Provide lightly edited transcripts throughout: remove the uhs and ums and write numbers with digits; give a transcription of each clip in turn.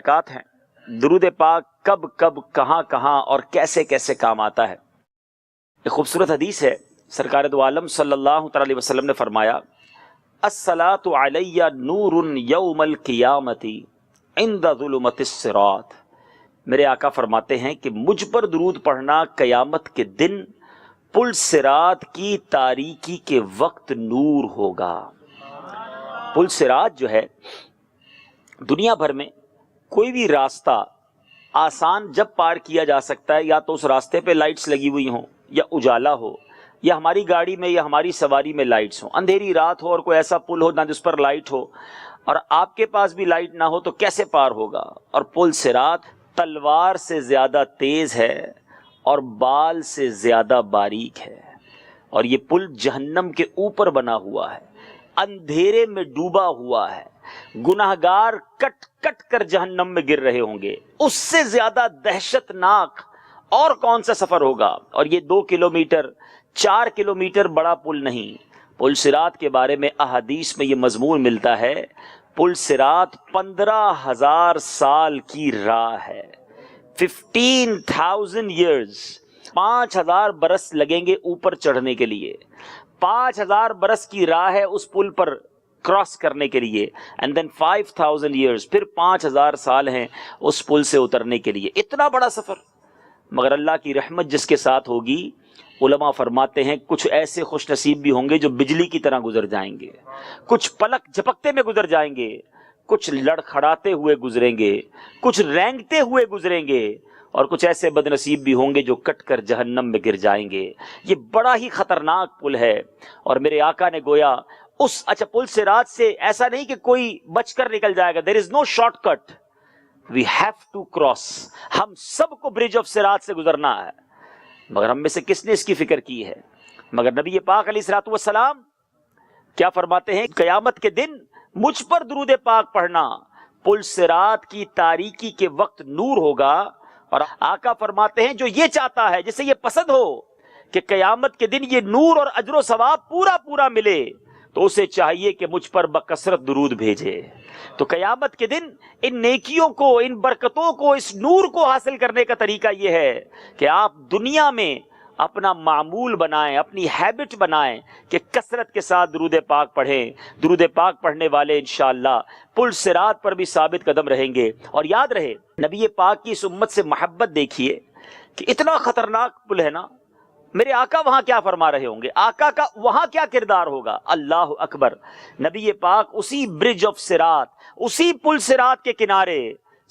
برکات ہیں۔ درود پاک کب کب کہاں کہاں اور کیسے کیسے کام آتا ہے۔ ایک خوبصورت حدیث ہے، سرکار دو عالم صلی اللہ علیہ وسلم نے فرمایا، الصلاۃ علی نور یوم القیامت عند ظلمت الصراط۔ میرے آقا فرماتے ہیں کہ مجھ پر درود پڑھنا قیامت کے دن پل صراط کی تاریکی کے وقت نور ہوگا۔ پل صراط جو ہے، دنیا بھر میں کوئی بھی راستہ آسان جب پار کیا جا سکتا ہے، یا تو اس راستے پہ لائٹس لگی ہوئی ہوں، یا اجالا ہو، یا ہماری گاڑی میں یا ہماری سواری میں لائٹس ہوں، اندھیری رات ہو اور کوئی ایسا پل ہو نہ جس پر لائٹ ہو، اور آپ کے پاس بھی لائٹ نہ ہو تو کیسے پار ہوگا؟ اور پل صراط تلوار سے زیادہ تیز ہے اور بال سے زیادہ باریک ہے، اور یہ پل جہنم کے اوپر بنا ہوا ہے، اندھیرے میں ڈوبا ہوا ہے، گناہگار کٹ کٹ کر جہنم میں گر رہے ہوں گے۔ اس سے زیادہ دہشت ناک اور کون سا سفر ہوگا؟ اور یہ 2 کلومیٹر 4 کلومیٹر بڑا پل نہیں۔ پل صراط کے بارے میں احادیث میں یہ مضمون ملتا ہے، پل صراط 15,000 سال کی راہ ہے، 15,000 years، 5,000 برس لگیں گے اوپر چڑھنے کے لیے، 5,000 برس کی راہ ہے اس پل پر کراس کرنے کے لیے، اینڈ دین 5,000 years، پھر 5,000 سال ہیں اس پل سے اترنے کے لیے۔ اتنا بڑا سفر، مگر اللہ کی رحمت جس کے ساتھ ہوگی، علماء فرماتے ہیں کچھ ایسے خوش نصیب بھی ہوں گے جو بجلی کی طرح گزر جائیں گے، کچھ پلک جھپکتے میں گزر جائیں گے، کچھ لڑکھڑاتے ہوئے گزریں گے، کچھ رینگتے ہوئے گزریں گے، اور کچھ ایسے بد نصیب بھی ہوں گے جو کٹ کر جہنم میں گر جائیں گے۔ یہ بڑا ہی خطرناک پل ہے، اور میرے آقا نے گویا پل صراط سے ایسا نہیں کہ کوئی بچ کر نکل جائے گا، there is no shortcut، we have to cross، ہم سب کو برج آف صراط سے گزرنا ہے، مگر ہم میں سے کس نے اس کی فکر کی ہے؟ مگر نبی پاک علیہ الصلوۃ والسلام کیا فرماتے ہیں؟ قیامت کے دن مجھ پر درود پاک پڑھنا پل صراط کی تاریکی کے وقت نور ہوگا، اور آقا فرماتے ہیں جو یہ چاہتا ہے، جسے یہ پسند ہو کہ قیامت کے دن یہ نور اور اجر و ثواب پورا پورا ملے، تو اسے چاہیے کہ مجھ پر بکثرت درود بھیجے۔ تو قیامت کے دن ان نیکیوں کو، ان برکتوں کو، اس نور کو حاصل کرنے کا طریقہ یہ ہے کہ آپ دنیا میں اپنا معمول بنائیں، اپنی ہیبٹ بنائیں کہ کثرت کے ساتھ درود پاک پڑھیں۔ درود پاک پڑھنے والے انشاءاللہ پل صراط پر بھی ثابت قدم رہیں گے۔ اور یاد رہے، نبی پاک کی اس امت سے محبت دیکھیے کہ اتنا خطرناک پل ہے نا، میرے آقا وہاں کیا فرما رہے ہوں گے، آقا کا وہاں کیا کردار ہوگا؟ اللہ اکبر۔ نبی پاک اسی برج آف صراط، اسی پل صراط کے کنارے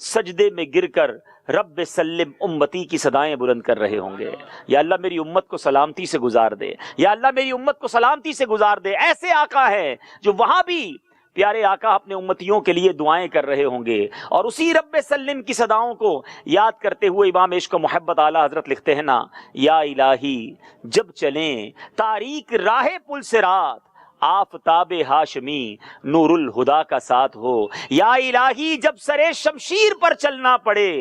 سجدے میں گر کر رب سلم امتی کی صدائیں بلند کر رہے ہوں گے، یا اللہ میری امت کو سلامتی سے گزار دے، یا اللہ میری امت کو سلامتی سے گزار دے۔ ایسے آقا ہے جو وہاں بھی پیارے آقا اپنے امتیوں کے لیے دعائیں کر رہے ہوں گے، اور اسی رب سلم کی صداؤں کو یاد کرتے ہوئے امام عشق و محبت اعلیٰ حضرت لکھتے ہیں نا، یا الہی جب چلیں تاریک راہ پل صراط، آفتاب ہاشمی نور الہدا کا ساتھ ہو، یا الہی جب سرے شمشیر پر چلنا پڑے،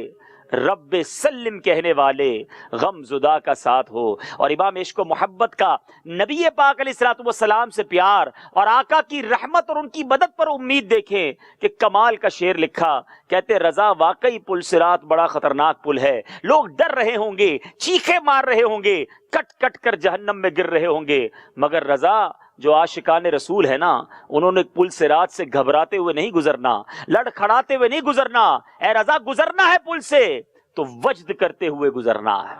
رب سلم کہنے والے غم زدہ کا ساتھ ہو۔ اور امام عشق و محبت کا نبی پاک علیہ الصلوۃ والسلام سے پیار اور آقا کی رحمت اور ان کی مدد پر امید دیکھیں کہ کمال کا شعر لکھا، کہتے رضا واقعی پل صراط بڑا خطرناک پل ہے، لوگ ڈر رہے ہوں گے، چیخے مار رہے ہوں گے، کٹ کٹ کر جہنم میں گر رہے ہوں گے، مگر رضا جو عاشقان رسول ہے نا، انہوں نے پل صراط سے گھبراتے ہوئے نہیں گزرنا، لڑکھڑاتے ہوئے نہیں گزرنا۔ اے رضا گزرنا ہے پل سے تو وجد کرتے ہوئے گزرنا ہے۔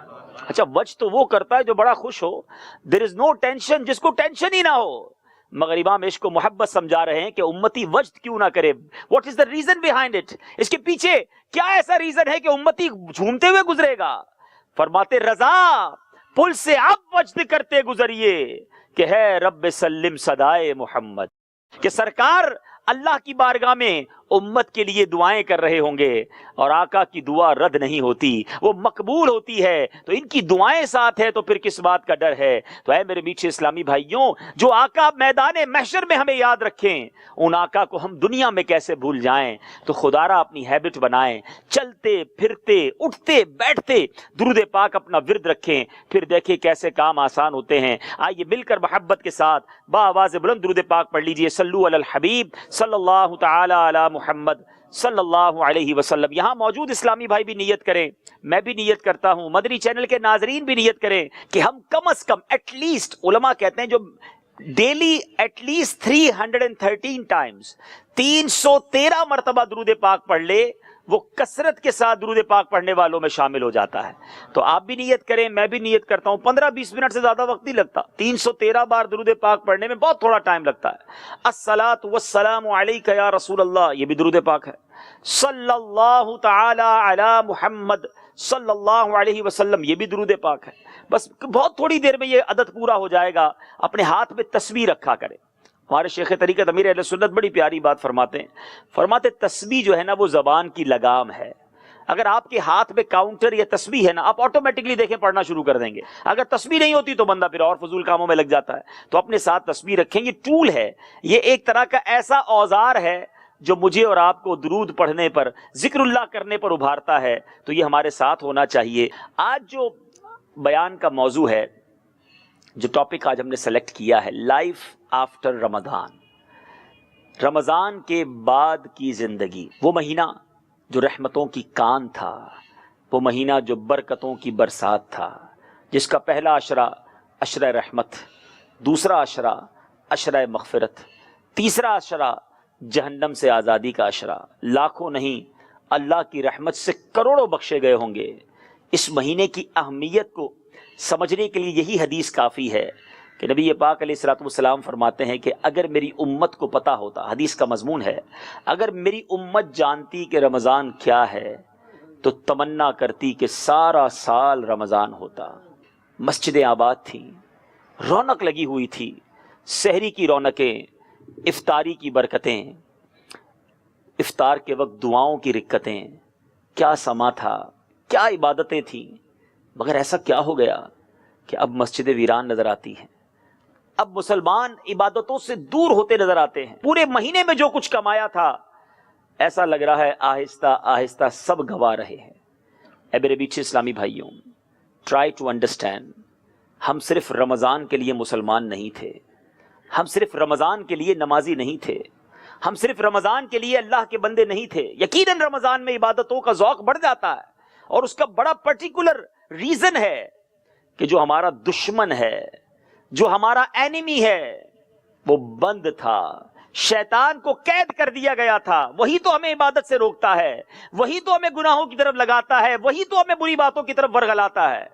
اچھا، وجد تو وہ کرتا ہے جو بڑا خوش ہو، there is no tension، جس کو ٹینشن ہی نہ ہو، مگر امام عشق و محبت سمجھا رہے ہیں کہ امتی وجد کیوں نہ کرے، what is the reason behind it، اس کے پیچھے کیا ایسا ریزن ہے کہ امتی جھومتے ہوئے گزرے گا؟ فرماتے رضا پل سے اب وجد کرتے گزریے کہ ہے رب سلم صدائے محمد، کہ سرکار اللہ کی بارگاہ میں امت کے لیے دعائیں کر رہے ہوں گے، اور آقا کی دعا رد نہیں ہوتی، وہ مقبول ہوتی ہے، تو ان کی دعائیں ساتھ ہے تو پھر کس بات کا ڈر ہے؟ تو اے میرے میٹھے اسلامی بھائیوں، جو آقا میدان محشر میں ہمیں یاد رکھیں، ان آقا کو ہم دنیا میں کیسے بھول جائیں؟ تو خدا را اپنی ہیبٹ بنائیں، چلتے پھرتے اٹھتے بیٹھتے درود پاک اپنا ورد رکھیں، پھر دیکھیں کیسے کام آسان ہوتے ہیں۔ آئیے مل کر محبت کے ساتھ با آواز بلند درود پاک پڑھ لیجئے، صلو علی الحبیب صلی اللہ تعالی علی محمد صلی اللہ علیہ وسلم. یہاں موجود اسلامی بھائی بھی نیت کریں, میں بھی نیت کرتا ہوں, مدنی چینل کے ناظرین بھی نیت کریں کہ ہم کم از کم ایٹ لیسٹ, علماء کہتے ہیں جو ڈیلی ایٹ لیسٹ 313 ٹائمز 313 مرتبہ درود پاک پڑھ لے, وہ کثرت کے ساتھ درود پاک پڑھنے والوں میں شامل ہو جاتا ہے. تو آپ بھی نیت کریں, میں بھی نیت کرتا ہوں. 15-20 منٹ سے زیادہ وقت نہیں لگتا. 313 بار درود پاک پڑھنے میں بہت تھوڑا ٹائم لگتا ہے. الصلاۃ والسلام علیک یا رسول اللہ, یہ بھی درود پاک ہے. صلی اللہ تعالی علی محمد صلی اللہ علیہ وسلم, یہ بھی درود پاک ہے. بس بہت تھوڑی دیر میں یہ عدد پورا ہو جائے گا. اپنے ہاتھ میں تسبیح رکھا کریں. ہمارے شیخ طریقت امیر اہل سنت بڑی پیاری بات فرماتے ہیں, فرماتے تسبیح جو ہے نا وہ زبان کی لگام ہے. اگر آپ کے ہاتھ میں کاؤنٹر یا تسبیح ہے نا, آپ آٹومیٹکلی دیکھیں پڑھنا شروع کر دیں گے. اگر تسبیح نہیں ہوتی تو بندہ پھر اور فضول کاموں میں لگ جاتا ہے. تو اپنے ساتھ تسبیح رکھیں. یہ ٹول ہے, یہ ایک طرح کا ایسا اوزار ہے جو مجھے اور آپ کو درود پڑھنے پر, ذکر اللہ کرنے پر ابھارتا ہے. تو یہ ہمارے ساتھ ہونا چاہیے. آج جو بیان کا موضوع ہے, جو ٹاپک آج ہم نے سلیکٹ کیا ہے, لائف آفٹر رمضان, رمضان کے بعد کی زندگی. وہ مہینہ جو رحمتوں کی کان تھا, وہ مہینہ جو برکتوں کی برسات تھا, جس کا پہلا عشرہ عشرہ رحمت, دوسرا عشرہ عشرہ مغفرت, تیسرا عشرہ جہنم سے آزادی کا عشرہ. لاکھوں نہیں اللہ کی رحمت سے کروڑوں بخشے گئے ہوں گے. اس مہینے کی اہمیت کو سمجھنے کے لیے یہی حدیث کافی ہے کہ نبی پاک علیہ الصلوۃ والسلام فرماتے ہیں کہ اگر میری امت کو پتہ ہوتا, حدیث کا مضمون ہے, اگر میری امت جانتی کہ رمضان کیا ہے تو تمنا کرتی کہ سارا سال رمضان ہوتا. مسجدیں آباد تھیں, رونق لگی ہوئی تھی, سحری کی رونقیں, افطاری کی برکتیں, افطار کے وقت دعاؤں کی رکتیں. کیا سما تھا, کیا عبادتیں تھیں. مگر ایسا کیا ہو گیا کہ اب مسجدیں ویران نظر آتی ہیں, اب مسلمان عبادتوں سے دور ہوتے نظر آتے ہیں. پورے مہینے میں جو کچھ کمایا تھا, ایسا لگ رہا ہے آہستہ آہستہ سب گوا رہے ہیں. اے میرے بیچے اسلامی بھائیوں, ٹرائی ٹو انڈرسٹینڈ, ہم صرف رمضان کے لیے مسلمان نہیں تھے, ہم صرف رمضان کے لیے نمازی نہیں تھے, ہم صرف رمضان کے لیے اللہ کے بندے نہیں تھے. یقیناً رمضان میں عبادتوں کا ذوق بڑھ جاتا ہے, اور اس کا بڑا پرٹیکولر ریزن ہے کہ جو ہمارا دشمن ہے, جو ہمارا اینیمی ہے, وہ بند تھا, شیطان کو قید کر دیا گیا تھا. وہی تو ہمیں عبادت سے روکتا ہے, وہی تو ہمیں گناہوں کی طرف لگاتا ہے, وہی تو ہمیں بری باتوں کی طرف ورگلاتا ہے.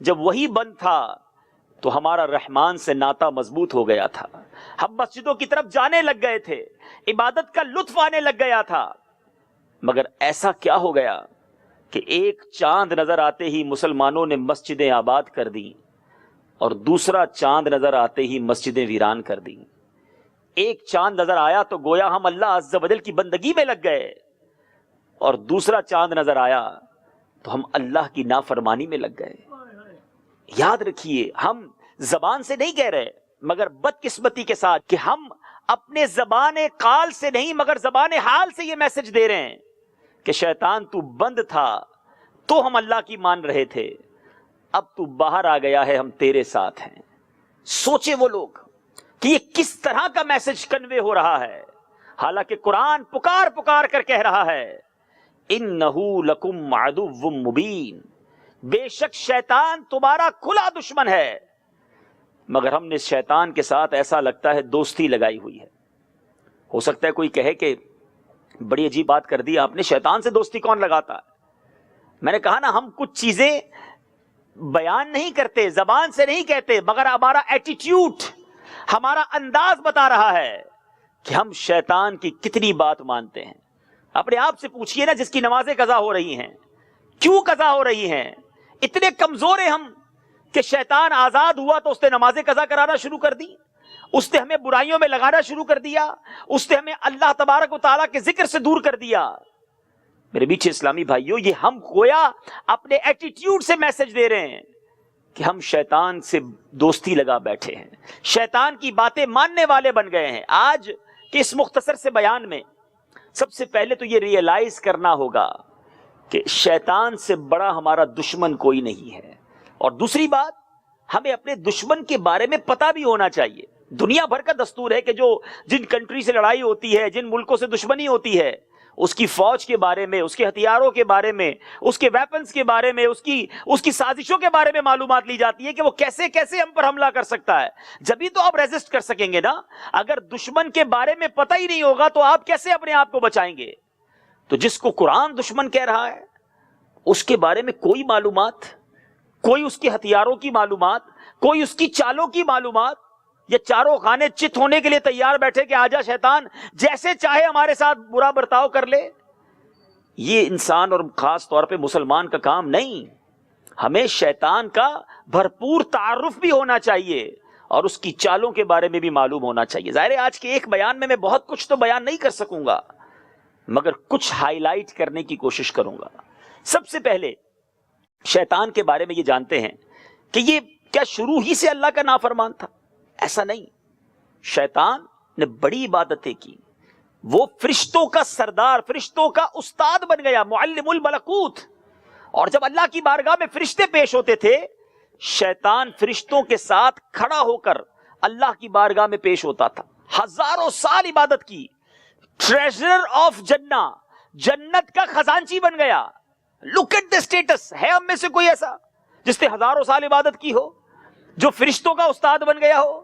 جب وہی بند تھا تو ہمارا رحمان سے ناطہ مضبوط ہو گیا تھا, ہم مسجدوں کی طرف جانے لگ گئے تھے, عبادت کا لطف آنے لگ گیا تھا. مگر ایسا کیا ہو گیا کہ ایک چاند نظر آتے ہی مسلمانوں نے مسجدیں آباد کر دیں, اور دوسرا چاند نظر آتے ہی مسجدیں ویران کر دیں. ایک چاند نظر آیا تو گویا ہم اللہ عز و جل کی بندگی میں لگ گئے, اور دوسرا چاند نظر آیا تو ہم اللہ کی نافرمانی میں لگ گئے. یاد رکھیے, ہم زبان سے نہیں کہہ رہے, مگر بدقسمتی کے ساتھ کہ ہم اپنے زبان قال سے نہیں مگر زبان حال سے یہ میسج دے رہے ہیں کہ شیطان تو بند تھا تو ہم اللہ کی مان رہے تھے, اب تو باہر آ گیا ہے, ہم تیرے ساتھ ہیں. سوچے وہ لوگ کہ یہ کس طرح کا میسج کنوے ہو رہا ہے, حالانکہ قرآن پکار پکار کر کہہ رہا ہے اِنَّهُ لَكُمْ عَدُوٌّ مُّبِينٌ, بے شک شیطان تمہارا کھلا دشمن ہے. مگر ہم نے شیطان کے ساتھ ایسا لگتا ہے دوستی لگائی ہوئی ہے. ہو سکتا ہے کوئی کہے کہ بڑی عجیب بات کر دی آپ نے, شیطان سے دوستی کون لگاتا ہے. میں نے کہا نا, ہم کچھ چیزیں بیان نہیں کرتے, زبان سے نہیں کہتے, مگر ہمارا ایٹیٹیوڈ, ہمارا انداز بتا رہا ہے کہ ہم شیطان کی کتنی بات مانتے ہیں. اپنے آپ سے پوچھئے نا, جس کی نمازیں قضا ہو رہی ہیں, کیوں قضا ہو رہی ہیں؟ اتنے کمزور ہیں ہم کہ شیطان آزاد ہوا تو اس نے نمازیں قضا کرانا شروع کر دی, اس نے ہمیں برائیوں میں لگانا شروع کر دیا, اس نے ہمیں اللہ تبارک و تعالیٰ کے ذکر سے دور کر دیا. میرے بیچے اسلامی بھائیوں, یہ ہم گویا اپنے ایٹیٹیوڈ سے میسج دے رہے ہیں کہ ہم شیطان سے دوستی لگا بیٹھے ہیں, شیطان کی باتیں ماننے والے بن گئے ہیں. آج کے اس مختصر سے بیان میں سب سے پہلے تو یہ ریئلائز کرنا ہوگا کہ شیطان سے بڑا ہمارا دشمن کوئی نہیں ہے. اور دوسری بات, ہمیں اپنے دشمن کے بارے میں پتہ بھی ہونا چاہیے. دنیا بھر کا دستور ہے کہ جن کنٹری سے لڑائی ہوتی ہے, جن ملکوں سے دشمنی ہوتی ہے, اس کی فوج کے بارے میں، اس کے ہتھیاروں کے بارے میں، اس کے ویپنز کے بارے میں، اس کی سازشوں کے بارے میں معلومات لی جاتی ہے کہ وہ کیسے کیسے ہم پر حملہ کر سکتا ہے. جبھی تو آپ ریزسٹ کر سکیں گے نا. اگر دشمن کے بارے میں پتہ ہی نہیں ہوگا تو آپ کیسے اپنے آپ کو بچائیں گے؟ تو جس کو قرآن دشمن کہہ رہا ہے اس کے بارے میں کوئی معلومات، کوئی اس کے ہتھیاروں کی معلومات، کوئی اس کی چالوں کی معلومات، یہ چاروں خانے چت ہونے کے لیے تیار بیٹھے کہ آجا شیطان جیسے چاہے ہمارے ساتھ برا برتاؤ کر لے. یہ انسان اور خاص طور پہ مسلمان کا کام نہیں. ہمیں شیطان کا بھرپور تعارف بھی ہونا چاہیے اور اس کی چالوں کے بارے میں بھی معلوم ہونا چاہیے. ظاہر ہے آج کے ایک بیان میں بہت کچھ تو بیان نہیں کر سکوں گا، مگر کچھ ہائی لائٹ کرنے کی کوشش کروں گا. سب سے پہلے شیطان کے بارے میں یہ جانتے ہیں کہ یہ کیا شروع ہی سے اللہ کا نافرمان تھا؟ ایسا نہیں. شیطان نے بڑی عبادتیں کی، وہ فرشتوں کا سردار، فرشتوں کا استاد بن گیا، معلم الملکوت. اور جب اللہ کی بارگاہ میں فرشتے پیش ہوتے تھے، شیطان فرشتوں کے ساتھ کھڑا ہو کر اللہ کی بارگاہ میں پیش ہوتا تھا. ہزاروں سال عبادت کی. ٹریجر آف جنہ، جنت کا خزانچی بن گیا. Look at the status. ہے ہم میں سے کوئی ایسا جس نے ہزاروں سال عبادت کی ہو، جو فرشتوں کا استاد بن گیا ہو؟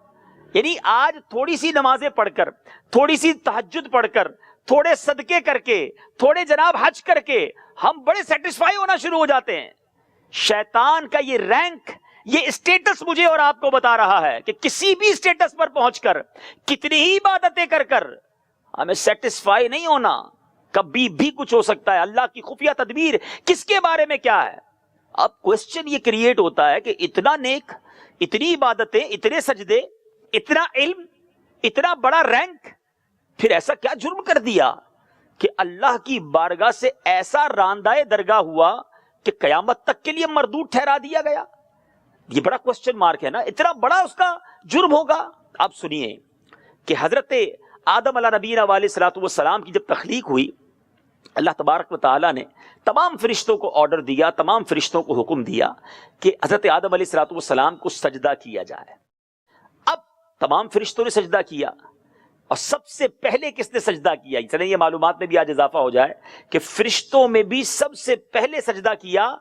یعنی آج تھوڑی سی نمازیں پڑھ کر، تھوڑی سی تہجد پڑھ کر، تھوڑے صدقے کر کے، تھوڑے جناب حج کر کے ہم بڑے سیٹسفائی ہونا شروع ہو جاتے ہیں. شیطان کا یہ رینک، یہ اسٹیٹس مجھے اور آپ کو بتا رہا ہے کہ کسی بھی اسٹیٹس پر پہنچ کر، کتنی ہی عبادتیں کر کر ہمیں سیٹسفائی نہیں ہونا. کبھی بھی کچھ ہو سکتا ہے. اللہ کی خفیہ تدبیر کس کے بارے میں کیا ہے؟ اب کوسچن یہ کریٹ ہوتا ہے کہ اتنا نیک، اتنی عبادتیں، اتنے سجدے، اتنا علم، اتنا بڑا رینک، پھر ایسا کیا جرم کر دیا کہ اللہ کی بارگاہ سے ایسا راندائے درگاہ ہوا کہ قیامت تک کے لیے مردود ٹھہرا دیا گیا؟ یہ بڑا کوسچن مارک ہے نا. اتنا بڑا اس کا جرم ہوگا. اب سنیے کہ حضرت آدم علیہ نبینا علیہ الصلوۃ والسلام کی جب تخلیق ہوئی، اللہ تبارک و تعالیٰ نے تمام فرشتوں کو آرڈر دیا، تمام فرشتوں کو حکم دیا کہ حضرت آدم علیہ الصلوۃ والسلام کو سجدہ کیا جائے. اب تمام فرشتوں نے سجدہ کیا، اور سب سے پہلے کس نے سجدہ کیا؟ چلیں یہ معلومات میں بھی آج اضافہ ہو جائے کہ فرشتوں میں بھی سب سے پہلے سجدہ کیا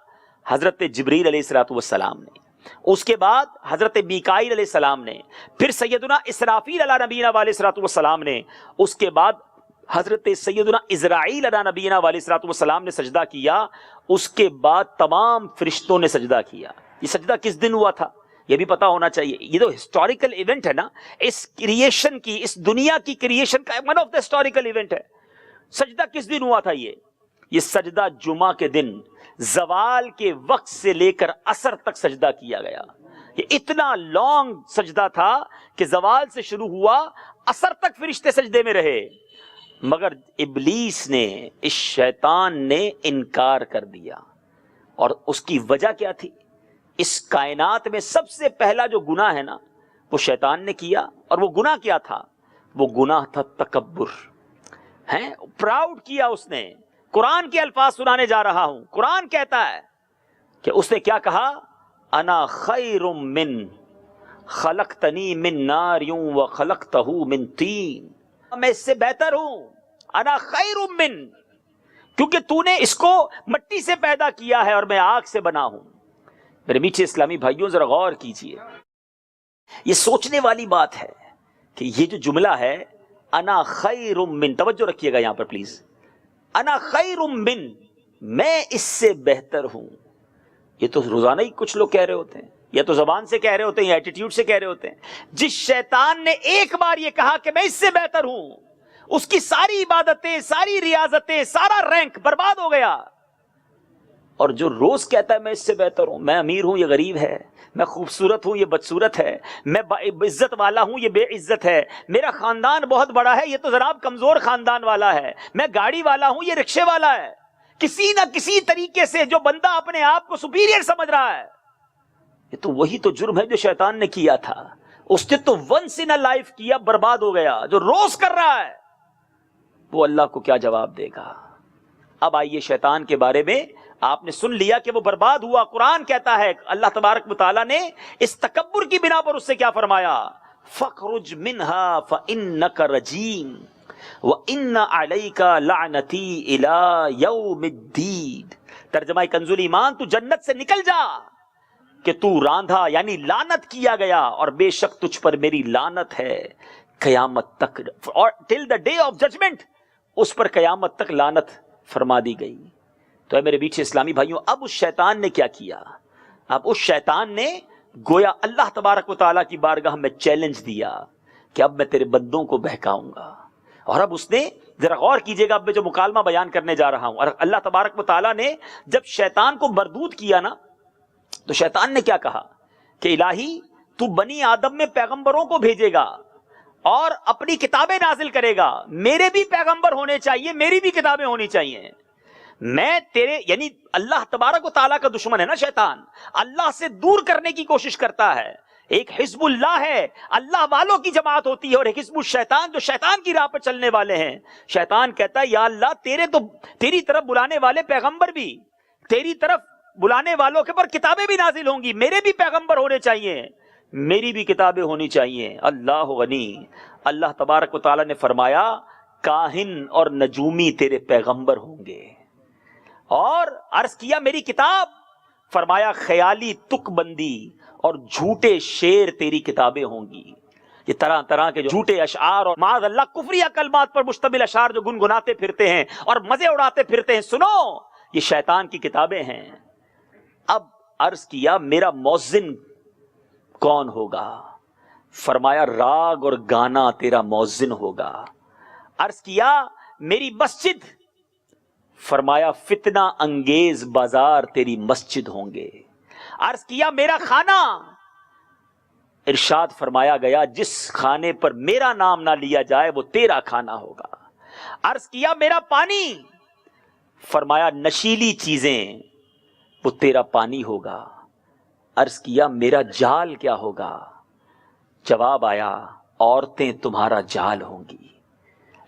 حضرت جبریل علیہ الصلوۃ والسلام نے، اس کے بعد حضرت میکائیل علیہ السلام نے، پھر سیدنا اسرافیل علیہ نبینا علیہ الصلوۃ والسلام نے، اس کے بعد حضرت سیدنا اسرائیل علیہ نبینا علیہ الصلوۃ والسلام نے سجدہ کیا. اس کے بعد تمام فرشتوں نے سجدہ کیا. یہ سجدہ کس دن ہوا تھا یہ بھی پتا ہونا چاہیے. یہ تو ہسٹوریکل ایونٹ ہے نا، اس کریشن کی، اس دنیا کی کریشن کا one of the historical event ہے. سجدہ کس دن ہوا تھا؟ یہ سجدہ جمعہ کے دن زوال کے وقت سے لے کر عصر تک سجدہ کیا گیا. یہ اتنا لانگ سجدہ تھا کہ زوال سے شروع ہوا، عصر تک فرشتے سجدے میں رہے. مگر ابلیس نے، اس شیطان نے انکار کر دیا. اور اس کی وجہ کیا تھی؟ اس کائنات میں سب سے پہلا جو گناہ ہے نا وہ شیطان نے کیا. اور وہ گناہ کیا تھا؟ وہ گناہ تھا تکبر. ہیں پراؤڈ کیا اس نے. قرآن کے الفاظ سنانے جا رہا ہوں. قرآن کہتا ہے کہ اس نے کیا کہا؟ انا خیر من خلقتنی من نار وخلقتہ من طین. میں اس سے بہتر ہوں. انا خیر من، کیونکہ تو نے اس کو مٹی سے پیدا کیا ہے اور میں آگ سے بنا ہوں. میرے میٹھے اسلامی بھائیوں ذرا غور کیجئے، یہ سوچنے والی بات ہے کہ یہ جو جملہ ہے انا خیر من، توجہ رکھیے گا یہاں پر پلیز. انا خیر من، میں اس سے بہتر ہوں. یہ تو روزانہ ہی کچھ لوگ کہہ رہے ہوتے ہیں، یا تو زبان سے کہہ رہے ہوتے ہیں یا ایٹیٹیوڈ سے کہہ رہے ہوتے ہیں. جس شیطان نے ایک بار یہ کہا کہ میں اس سے بہتر ہوں، اس کی ساری عبادتیں، ساری ریاضتیں، سارا رینک برباد ہو گیا. اور جو روز کہتا ہے میں اس سے بہتر ہوں، میں امیر ہوں یہ غریب ہے، میں خوبصورت ہوں یہ بدصورت ہے، میں عزت والا ہوں یہ بے عزت ہے، میرا خاندان بہت بڑا ہے یہ تو جناب کمزور خاندان والا ہے، میں گاڑی والا ہوں یہ رکشے والا ہے. کسی نہ کسی طریقے سے جو بندہ اپنے آپ کو سپیریئر سمجھ رہا ہے، یہ تو وہی تو جرم ہے جو شیطان نے کیا تھا. اس نے تو ونس ان لائف کیا، برباد ہو گیا. جو روز کر رہا ہے وہ اللہ کو کیا جواب دے گا؟ اب آئیے شیطان کے بارے میں آپ نے سن لیا کہ وہ برباد ہوا. قرآن کہتا ہے اللہ تبارک و تعالیٰ نے اس تکبر کی بنا پر اس سے کیا فرمایا؟ فَخْرُجْ مِنْهَا فَإِنَّكَ رَجِيمٌ. وَإِنَّ عَلَيْكَ لَعْنَتِي إِلَى يَوْمِ الدِّينِ۔ ترجمہ کنزُ ایمان، تو جنت سے نکل جا کہ تو راندھا یعنی لعنت کیا گیا، اور بے شک تجھ پر میری لعنت ہے قیامت تک، اور ٹل دا ڈے آف ججمنٹ، اس پر قیامت تک لعنت فرما دی گئی۔ تو اے میرے بیچ اسلامی بھائیوں، اب اس شیطان نے کیا کیا؟ اب اس شیطان نے گویا اللہ تبارک و تعالیٰ کی بارگاہ میں چیلنج دیا کہ اب میں تیرے بندوں کو بہکاؤں گا۔ اور اب اس نے، ذرا غور کیجئے گا اب میں جو مکالمہ بیان کرنے جا رہا ہوں، اور اللہ تبارک و تعالیٰ نے جب شیطان کو مردود کیا نا، تو شیطان نے کیا کہا کہ الہی تو بنی آدم میں پیغمبروں کو بھیجے گا اور اپنی کتابیں نازل کرے گا، میرے بھی پیغمبر ہونے چاہیے، میری بھی کتابیں ہونی چاہیے۔ میں تیرے، یعنی اللہ تبارک و تعالیٰ کا دشمن ہے نا شیطان، اللہ سے دور کرنے کی کوشش کرتا ہے۔ ایک حزب اللہ ہے، اللہ والوں کی جماعت ہوتی ہے، اور ایک حزب الشیطان جو شیطان کی راہ پر چلنے والے ہیں۔ شیطان کہتا ہے یا اللہ تیری طرف بلانے والے پیغمبر بھی، تیری طرف بلانے والوں کے پر کتابیں بھی نازل ہوں گی، میرے بھی پیغمبر ہونے چاہیے، میری بھی کتابیں ہونی چاہیے۔ اللہ غنی، اللہ تبارک و تعالیٰ نے فرمایا کاہن اور نجومی تیرے پیغمبر ہوں گے، اور عرض کیا میری کتاب، فرمایا خیالی تک بندی اور جھوٹے شعر تیری کتابیں ہوں گی۔ یہ طرح طرح کے جو جھوٹے اشعار اور معاذ اللہ کفریہ کلمات پر مشتمل اشعار جو گنگناتے پھرتے ہیں اور مزے اڑاتے پھرتے ہیں، سنو یہ شیطان کی کتابیں ہیں۔ اب عرض کیا میرا مؤذن کون ہوگا؟ فرمایا راگ اور گانا تیرا مؤذن ہوگا۔ عرض کیا میری مسجد، فرمایا فتنہ انگیز بازار تیری مسجد ہوں گے۔ عرض کیا میرا کھانا، ارشاد فرمایا گیا جس کھانے پر میرا نام نہ لیا جائے وہ تیرا کھانا ہوگا۔ عرض کیا میرا پانی، فرمایا نشیلی چیزیں وہ تیرا پانی ہوگا۔ عرض کیا میرا جال کیا ہوگا؟ جواب آیا عورتیں تمہارا جال ہوں گی۔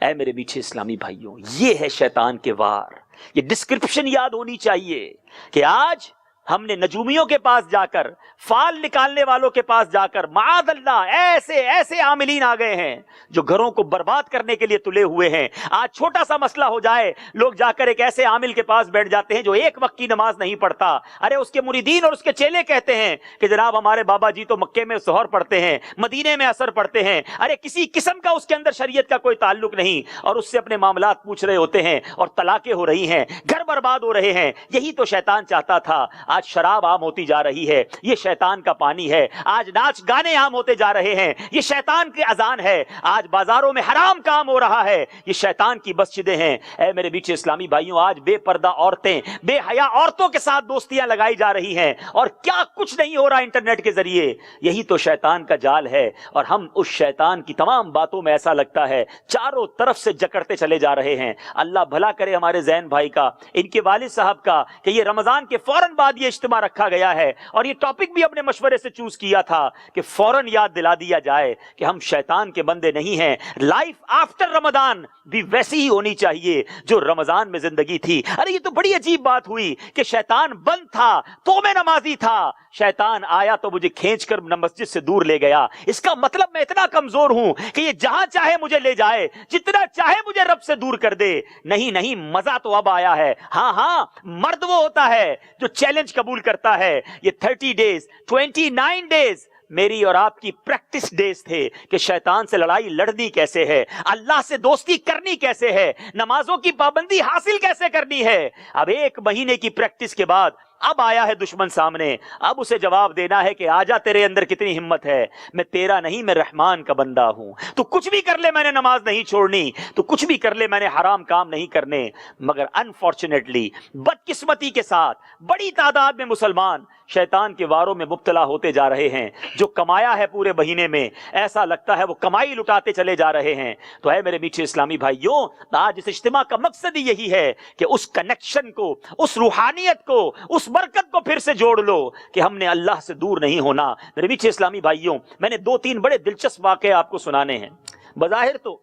اے میرے پیچھے اسلامی بھائیوں، یہ ہے شیطان کے وار۔ یہ ڈسکرپشن یاد ہونی چاہیے کہ آج ہم نے نجومیوں کے پاس جا کر، فال نکالنے والوں کے پاس جا کر، معاذ اللہ ایسے عاملین آ گئے ہیں جو گھروں کو برباد کرنے کے لیے تلے ہوئے ہیں۔ آج چھوٹا سا مسئلہ ہو جائے، لوگ جا کر ایک ایسے عامل کے پاس بیٹھ جاتے ہیں جو ایک وقت کی نماز نہیں پڑھتا۔ ارے اس کے مریدین اور اس کے چیلے کہتے ہیں کہ جناب ہمارے بابا جی تو مکے میں ظہر پڑھتے ہیں، مدینے میں عصر پڑھتے ہیں، ارے کسی قسم کا اس کے اندر شریعت کا کوئی تعلق نہیں، اور اس سے اپنے معاملات پوچھ رہے ہوتے ہیں، اور طلاقیں ہو رہی ہیں، گھر برباد ہو رہے ہیں۔ یہی تو شیطان چاہتا تھا۔ آج شراب عام ہوتی جا رہی ہے، یہ شیطان کا پانی ہے۔ آج ناچ گانے عام ہوتے جا رہے ہیں، یہ شیطان کی اذان ہے۔ آج بازاروں میں حرام کام ہو رہا ہے، یہ شیطان کی مسجدیں ہیں۔ اے میرے بیچ اسلامی بھائیوں، آج بے پردہ عورتیں، بے حیا عورتوں کے ساتھ دوستیاں لگائی جا رہی ہیں، اور کیا کچھ نہیں ہو رہا انٹرنیٹ کے ذریعے۔ یہی تو شیطان کا جال ہے، اور ہم اس شیطان کی تمام باتوں میں ایسا لگتا ہے چاروں طرف سے جکڑتے چلے جا رہے ہیں۔ اللہ بھلا کرے ہمارے زین بھائی کا، ان کے والد صاحب کا، کہ یہ رمضان کے فوراً بعد یہ اجتماع رکھا گیا ہے، اور یہ ٹاپک بھی اپنے مشورے سے چوز کیا تھا کہ فوراً یاد دلا دیا جائے کہ ہم شیطان کے بندے نہیں ہیں۔ لائف آفٹر رمضان بھی ویسی ہی ہونی چاہیے جو رمضان میں زندگی تھی۔ ارے یہ تو بڑی عجیب بات ہوئی کہ شیطان بند تھا تو میں نمازی تھا، شیطان آیا تو مجھے کھینچ کر مسجد سے دور لے گیا۔ اس کا مطلب میں اتنا کمزور ہوں کہ یہ جہاں چاہے مجھے لے جائے، جتنا چاہے مجھے رب سے دور کر دے۔ نہیں، مزہ تو اب آیا ہے۔ ہاں، مرد وہ ہوتا ہے جو چیلنج قبول کرتا ہے۔ یہ 30 ڈیز 29 ڈیز میری اور آپ کی پریکٹس ڈیز تھے کہ شیطان سے لڑائی لڑنی کیسے ہے، اللہ سے دوستی کرنی کیسے ہے، نمازوں کی پابندی حاصل کیسے کرنی ہے۔ اب 1 مہینے کی پریکٹس کے بعد اب آیا ہے دشمن سامنے، اب اسے جواب دینا ہے کہ آجا تیرے اندر کتنی ہمت ہے، میں تیرا نہیں میں رحمان کا بندہ ہوں، تو کچھ بھی کر لے میں نے نماز نہیں چھوڑنی، تو کچھ بھی کر لے میں نے حرام کام نہیں کرنے۔ مگر انفارچونیٹلی، بدقسمتی کے ساتھ بڑی تعداد میں مسلمان شیطان کے واروں میں مبتلا ہوتے جا رہے ہیں۔ جو کمایا ہے پورے مہینے میں، ایسا لگتا ہے وہ کمائی لٹاتے چلے جا رہے ہیں۔ تو اے میرے میٹھے اسلامی بھائیوں، آج اس اجتماع کا مقصد ہی یہی ہے کہ اس کنیکشن کو، اس روحانیت کو، اس برکت کو پھر سے جوڑ لو کہ ہم نے اللہ سے دور نہیں ہونا۔ میرے میٹھے اسلامی بھائیوں، میں نے 2-3 بڑے دلچسپ واقعے آپ کو سنانے ہیں۔ بظاہر تو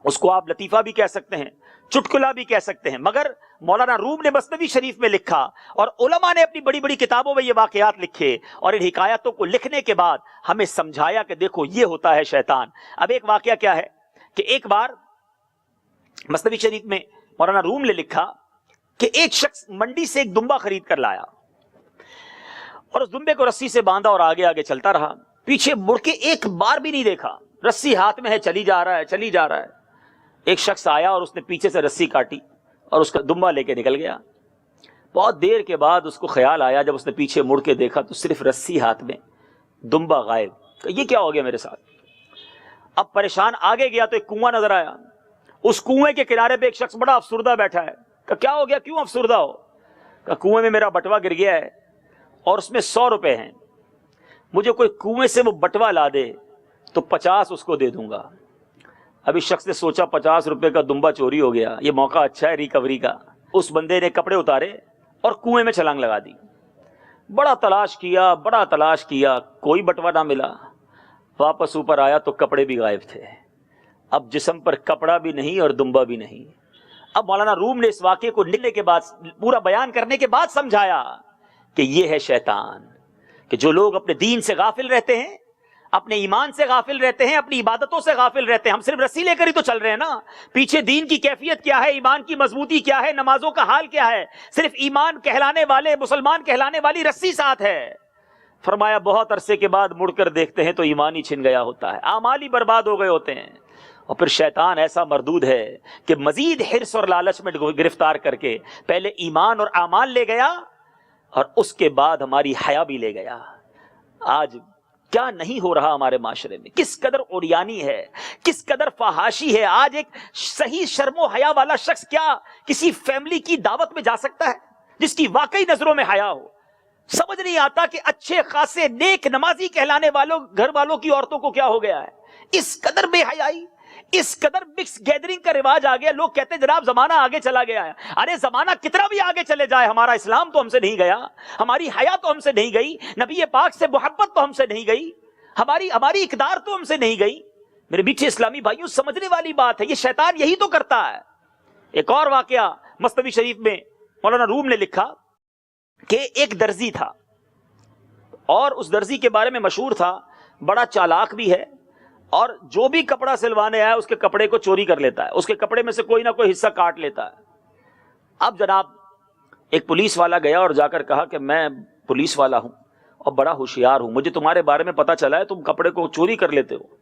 اس کو آپ لطیفہ بھی کہہ سکتے ہیں، چٹکلا بھی کہہ سکتے ہیں، مگر مولانا روم نے مثنوی شریف میں لکھا اور علماء نے اپنی بڑی بڑی کتابوں میں یہ واقعات لکھے، اور ان حکایتوں کو لکھنے کے بعد ہمیں سمجھایا کہ دیکھو یہ ہوتا ہے شیطان۔ اب ایک واقعہ کیا ہے کہ ایک بار مصنوی شریف میں مولانا روم نے لکھا کہ ایک شخص منڈی سے ایک دمبا خرید کر لایا اور اس دمبے کو رسی سے باندھا اور آگے آگے چلتا رہا، پیچھے مڑ کے ایک بار بھی نہیں دیکھا، رسی ہاتھ میں ہے، چلی جا رہا ہے، چلی جا رہا ہے۔ ایک شخص آیا اور اس نے پیچھے سے رسی کاٹی اور اس کا دمبا لے کے نکل گیا۔ بہت دیر کے بعد اس کو خیال آیا، جب اس نے پیچھے مڑ کے دیکھا تو صرف رسی ہاتھ میں، دمبا غائب۔ کہ یہ کیا ہو گیا میرے ساتھ؟ اب پریشان آگے گیا تو ایک کنواں نظر آیا، اس کنویں کے کنارے پہ ایک شخص بڑا افسردہ بیٹھا ہے۔ کہ کیا ہو گیا، کیوں افسردہ ہو؟ کہ کنویں میں میرا بٹوا گر گیا ہے اور اس میں 100 روپے ہیں، مجھے کوئی کنویں سے وہ بٹوا لا دے تو 50 اس کو دے دوں گا۔ اب اس شخص نے سوچا 50 روپے کا دمبا چوری ہو گیا، یہ موقع اچھا ہے ریکوری کا۔ اس بندے نے کپڑے اتارے اور کنویں میں چھلانگ لگا دی۔ بڑا تلاش کیا، کوئی بٹوا نہ ملا۔ واپس اوپر آیا تو کپڑے بھی غائب تھے۔ اب جسم پر کپڑا بھی نہیں اور دمبا بھی نہیں۔ اب مولانا روم نے اس واقعے کو نکلنے کے بعد، پورا بیان کرنے کے بعد سمجھایا کہ یہ ہے شیطان، کہ جو لوگ اپنے دین سے غافل رہتے ہیں، اپنے ایمان سے غافل رہتے ہیں، اپنی عبادتوں سے غافل رہتے ہیں۔ ہم صرف رسی لے کر ہی تو چل رہے ہیں نا، پیچھے دین کی کیفیت کیا ہے، ایمان کی مضبوطی کیا ہے، نمازوں کا حال کیا ہے؟ صرف ایمان کہلانے والے، مسلمان کہلانے والی رسی ساتھ ہے۔ فرمایا بہت عرصے کے بعد مڑ کر دیکھتے ہیں تو ایمان ہی چھن گیا ہوتا ہے، اعمال ہی برباد ہو گئے ہوتے ہیں۔ اور پھر شیطان ایسا مردود ہے کہ مزید حرص اور لالچ میں گرفتار کر کے پہلے ایمان اور اعمال لے گیا اور اس کے بعد ہماری حیا بھی لے گیا۔ آج کیا نہیں ہو رہا ہمارے معاشرے میں، کس قدر اوریانی ہے، کس قدر فحاشی ہے۔ آج ایک صحیح شرم و حیا والا شخص کیا کسی فیملی کی دعوت میں جا سکتا ہے جس کی واقعی نظروں میں حیا ہو؟ سمجھ نہیں آتا کہ اچھے خاصے نیک نمازی کہلانے والوں گھر والوں کی عورتوں کو کیا ہو گیا ہے۔ اس قدر بے حیائی، اس قدر مکس گیدرنگ کا رواج آ گیا۔ لوگ کہتے ہیں جناب زمانہ آگے چلا گیا ہے۔ ارے زمانہ کتنا بھی آگے چلے جائے، ہمارا اسلام تو ہم سے نہیں گیا، ہماری حیا تو ہم سے نہیں گئی، نبی پاک سے محبت تو ہم سے نہیں گئی، ہماری اقدار تو ہم سے نہیں گئی۔ میرے میٹھے اسلامی بھائیوں، سمجھنے والی بات ہے، یہ شیطان یہی تو کرتا ہے۔ ایک اور واقعہ مصنوی شریف میں مولانا روم نے لکھا کہ ایک درزی تھا اور اس درزی کے بارے میں مشہور تھا، بڑا چالاک بھی ہے اور جو بھی کپڑا سلوانے آیا اس کے کپڑے کو چوری کر لیتا ہے، اس کے کپڑے میں سے کوئی نہ کوئی حصہ کاٹ لیتا ہے۔ اب جناب ایک پولیس والا گیا اور جا کر کہا کہ میں پولیس والا ہوں اور بڑا ہوشیار ہوں، مجھے تمہارے بارے میں پتا چلا ہے تم کپڑے کو چوری کر لیتے ہو،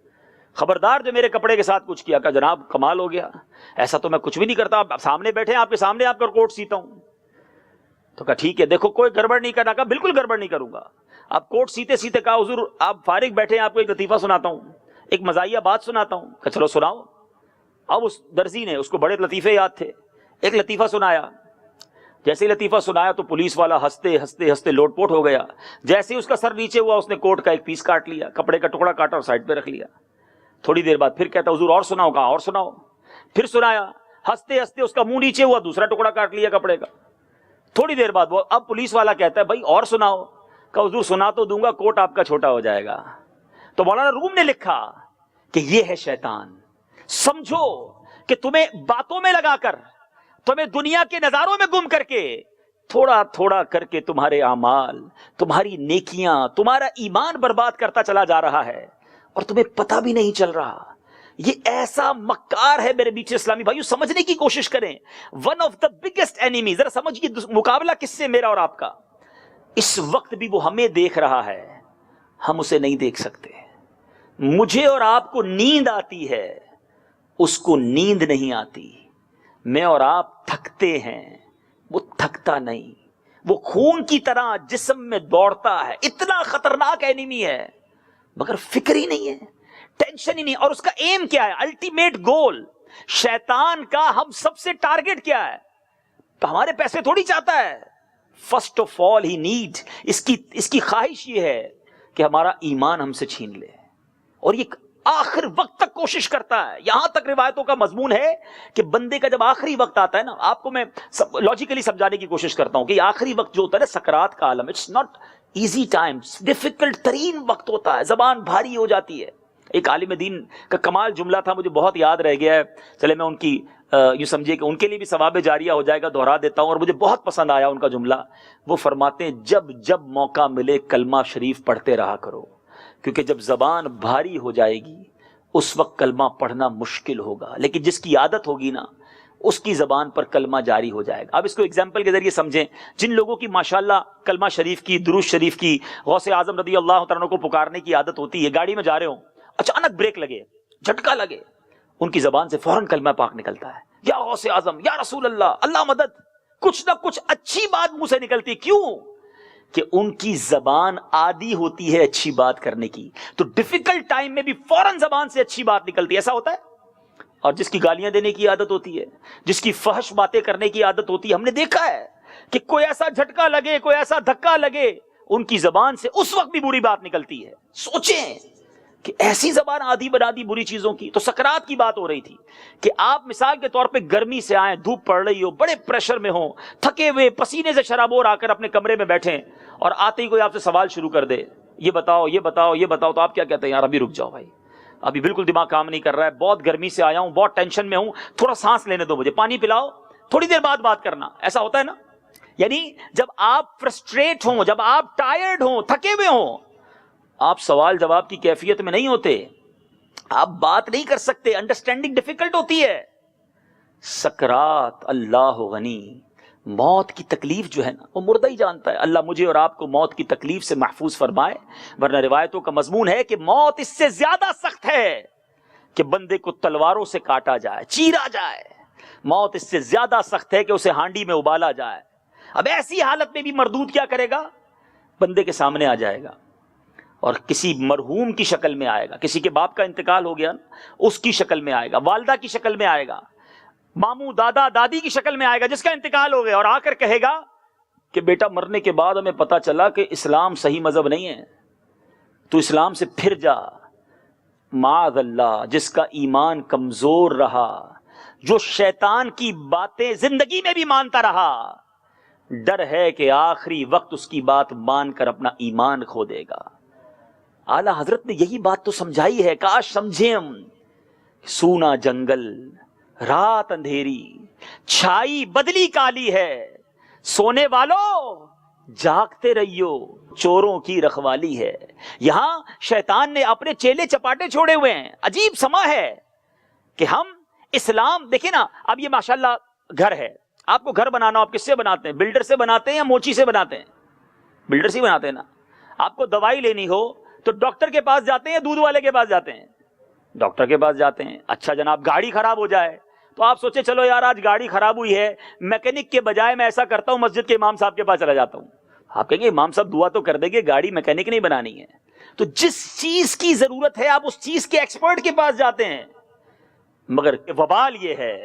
خبردار جو میرے کپڑے کے ساتھ کچھ کیا۔ کہ جناب کمال ہو گیا، ایسا تو میں کچھ بھی نہیں کرتا، آپ سامنے بیٹھے ہیں، آپ کے سامنے آپ کا کوٹ سیتا ہوں۔ تو کہا ٹھیک ہے، دیکھو کوئی گڑبڑ نہیں کرنا۔ کہا بالکل گڑبڑ نہیں کروں گا۔ آپ کوٹ سیتے سیتے کہا حضور آپ فارغ بیٹھے ہیں، آپ کو ایک لطیفہ سناتا ہوں، ایک مزاحیہ بات سناتا ہوں۔ کہ چلو سناؤ۔ اب اس درزی نے، اس کو بڑے لطیفے یاد تھے، ایک لطیفہ سنایا۔ جیسے ہی لطیفہ سنایا تو پولیس والا ہنستے ہنستے ہنستے لوٹ پوٹ ہو گیا۔ جیسے ہی اس کا سر نیچے ہوا اس نے کوٹ کا ایک پیس کاٹ لیا، کپڑے کا ٹکڑا کاٹا اور سائڈ پہ رکھ لیا۔ تھوڑی دیر بعد پھر کہتا حضور اور سناؤ۔ کہا اور سناؤ۔ پھر سنایا، ہنستے ہنستے اس کا منہ نیچے ہوا، دوسرا ٹکڑا کاٹ لیا کپڑے کا۔ تھوڑی دیر بعد وہ اب پولیس والا کہتا ہے بھائی اور سناؤ۔ کہا حضور سنا تو دوں گا، کوٹ آپ کا چھوٹا ہو جائے گا۔ تو مولانا روم نے لکھا کہ یہ ہے شیطان۔ سمجھو کہ تمہیں باتوں میں لگا کر، تمہیں دنیا کے نظاروں میں گم کر کے، تھوڑا تھوڑا کر کے تمہارے اعمال، تمہاری نیکیاں، تمہارا ایمان برباد کرتا چلا جا رہا ہے اور تمہیں پتہ بھی نہیں چل رہا۔ یہ ایسا مکار ہے میرے بیچ اسلامی بھائیوں، سمجھنے کی کوشش کریں۔ One of the biggest enemy, ذرا سمجھیے مقابلہ کس سے، میرا اور آپ کا۔ اس وقت بھی وہ ہمیں دیکھ رہا ہے، ہم اسے نہیں دیکھ سکتے۔ مجھے اور آپ کو نیند آتی ہے، اس کو نیند نہیں آتی۔ میں اور آپ تھکتے ہیں، وہ تھکتا نہیں۔ وہ خون کی طرح جسم میں دوڑتا ہے، اتنا خطرناک اینیمی ہے، مگر فکر ہی نہیں ہے، ٹینشن ہی نہیں۔ اور اس کا ایم کیا ہے؟ الٹیمیٹ گول شیطان کا ہم سب سے ٹارگٹ کیا ہے؟ تو ہمارے پیسے تھوڑی چاہتا ہے۔ First of all he need, اس کی خواہش یہ ہے کہ ہمارا ایمان ہم سے چھین لے، اور یہ آخر وقت تک کوشش کرتا ہے۔ یہاں تک روایتوں کا مضمون ہے کہ بندے کا جب آخری وقت آتا ہے نا، آپ کو میں لاجیکلی سمجھانے کی کوشش کرتا ہوں کہ یہ آخری وقت جو ہوتا ہے نا، سکرات کا عالم، it's not easy time, difficult ترین وقت ہوتا ہے، زبان بھاری ہو جاتی ہے۔ ایک عالم دین کا کمال جملہ تھا، مجھے بہت یاد رہ گیا ہے، چلے میں ان کی یوں سمجھے کہ ان کے لیے بھی ثواب جاریہ ہو جائے گا، دہرا دیتا ہوں، اور مجھے بہت پسند آیا ان کا جملہ۔ وہ فرماتے ہیں جب جب موقع ملے کلمہ شریف پڑھتے رہا کرو، کیونکہ جب زبان بھاری ہو جائے گی اس وقت کلمہ پڑھنا مشکل ہوگا، لیکن جس کی عادت ہوگی نا اس کی زبان پر کلمہ جاری ہو جائے گا. اب اس کو ایگزامپل کے ذریعے سمجھیں. جن لوگوں کی ماشاءاللہ کلمہ شریف کی، درود شریف کی، غوث اعظم رضی اللہ تعالیٰ عنہ کو پکارنے کی عادت ہوتی ہے، گاڑی میں جا رہے ہوں، اچانک بریک لگے، جھٹکا لگے، ان کی زبان سے فوراً کلمہ پاک نکلتا ہے، یا غوث اعظم، یا رسول اللہ، اللہ مدد. کچھ نہ کچھ اچھی بات منہ سے نکلتی. کیوں؟ کہ ان کی زبان عادی ہوتی ہے اچھی بات کرنے کی. تو ڈیفیکلٹ ٹائم میں بھی فوراً زبان سے اچھی بات نکلتی ہے. ایسا ہوتا ہے. اور جس کی گالیاں دینے کی عادت ہوتی ہے، جس کی فحش باتیں کرنے کی عادت ہوتی ہے، ہم نے دیکھا ہے کہ کوئی ایسا جھٹکا لگے، کوئی ایسا دھکا لگے، ان کی زبان سے اس وقت بھی بری بات نکلتی ہے. سوچیں کہ ایسی زبان عادی بنا دی بری چیزوں کی. تو سکرات کی بات ہو رہی تھی کہ آپ مثال کے طور پہ گرمی سے آئیں، دھوپ پڑ رہی ہو، بڑے پریشر میں ہوں، تھکے ہوئے، پسینے سے شرابور آ کر اپنے کمرے میں بیٹھیں، اور آتے ہی کوئی آپ سے سوال شروع کر دے، یہ بتاؤ یہ بتاؤ یہ بتاؤ، تو آپ کیا کہتے ہیں؟ یار ابھی رک جاؤ بھائی، ابھی بالکل دماغ کام نہیں کر رہا ہے، بہت گرمی سے آیا ہوں، بہت ٹینشن میں ہوں، تھوڑا سانس لینے دو مجھے، پانی پلاؤ، تھوڑی دیر بعد بات کرنا. ایسا ہوتا ہے نا. یعنی جب آپ فرسٹریٹ ہوں، جب آپ ٹائرڈ ہوں، تھکے ہوئے ہوں، آپ سوال جواب کی کیفیت میں نہیں ہوتے، آپ بات نہیں کر سکتے، انڈرسٹینڈنگ ڈیفیکلٹ ہوتی ہے. سکرات، اللہ غنی، موت کی تکلیف جو ہے نا وہ مردہ ہی جانتا ہے. اللہ مجھے اور آپ کو موت کی تکلیف سے محفوظ فرمائے. ورنہ روایتوں کا مضمون ہے کہ موت اس سے زیادہ سخت ہے کہ بندے کو تلواروں سے کاٹا جائے، چیرا جائے. موت اس سے زیادہ سخت ہے کہ اسے ہانڈی میں ابالا جائے. اب ایسی حالت میں بھی مردود کیا کرے گا؟ بندے کے سامنے آ جائے گا اور کسی مرحوم کی شکل میں آئے گا. کسی کے باپ کا انتقال ہو گیا نا، اس کی شکل میں آئے گا، والدہ کی شکل میں آئے گا، ماموں دادا دادی کی شکل میں آئے گا جس کا انتقال ہو گیا، اور آ کر کہے گا کہ بیٹا مرنے کے بعد ہمیں پتا چلا کہ اسلام صحیح مذہب نہیں ہے، تو اسلام سے پھر جا. معاذ اللہ، جس کا ایمان کمزور رہا، جو شیطان کی باتیں زندگی میں بھی مانتا رہا، ڈر ہے کہ آخری وقت اس کی بات مان کر اپنا ایمان کھو دے گا. اعلیٰ حضرت نے یہی بات تو سمجھائی ہے. کاش سمجھیں ہم. سونا جنگل، رات اندھیری، چھائی بدلی کالی ہے، سونے والوں جاگتے رہیو، چوروں کی رکھوالی ہے. یہاں شیطان نے اپنے چیلے چپاٹے چھوڑے ہوئے ہیں. عجیب سما ہے کہ ہم اسلام دیکھیں نا. اب یہ ماشاءاللہ گھر ہے، آپ کو گھر بنانا ہو، آپ کس سے بناتے ہیں؟ بلڈر سے بناتے ہیں یا موچی سے بناتے ہیں؟ بلڈر سے بناتے ہیں نا. آپ کو دوائی لینی ہو تو ڈاکٹر کے پاس جاتے ہیں یا دودھ والے کے پاس جاتے ہیں؟ ڈاکٹر کے پاس جاتے ہیں. اچھا جناب، گاڑی خراب ہو جائے تو آپ سوچے چلو یار آج گاڑی خراب ہوئی ہے، میکینک کے بجائے میں ایسا کرتا ہوں مسجد کے امام صاحب کے پاس چلا جاتا ہوں. آپ کہیں گے امام صاحب دعا تو کر دیں گے، گاڑی میکینک نہیں بنانی ہے. تو جس چیز کی ضرورت ہے آپ اس چیز کے ایکسپرٹ کے پاس جاتے ہیں. مگر وبال یہ ہے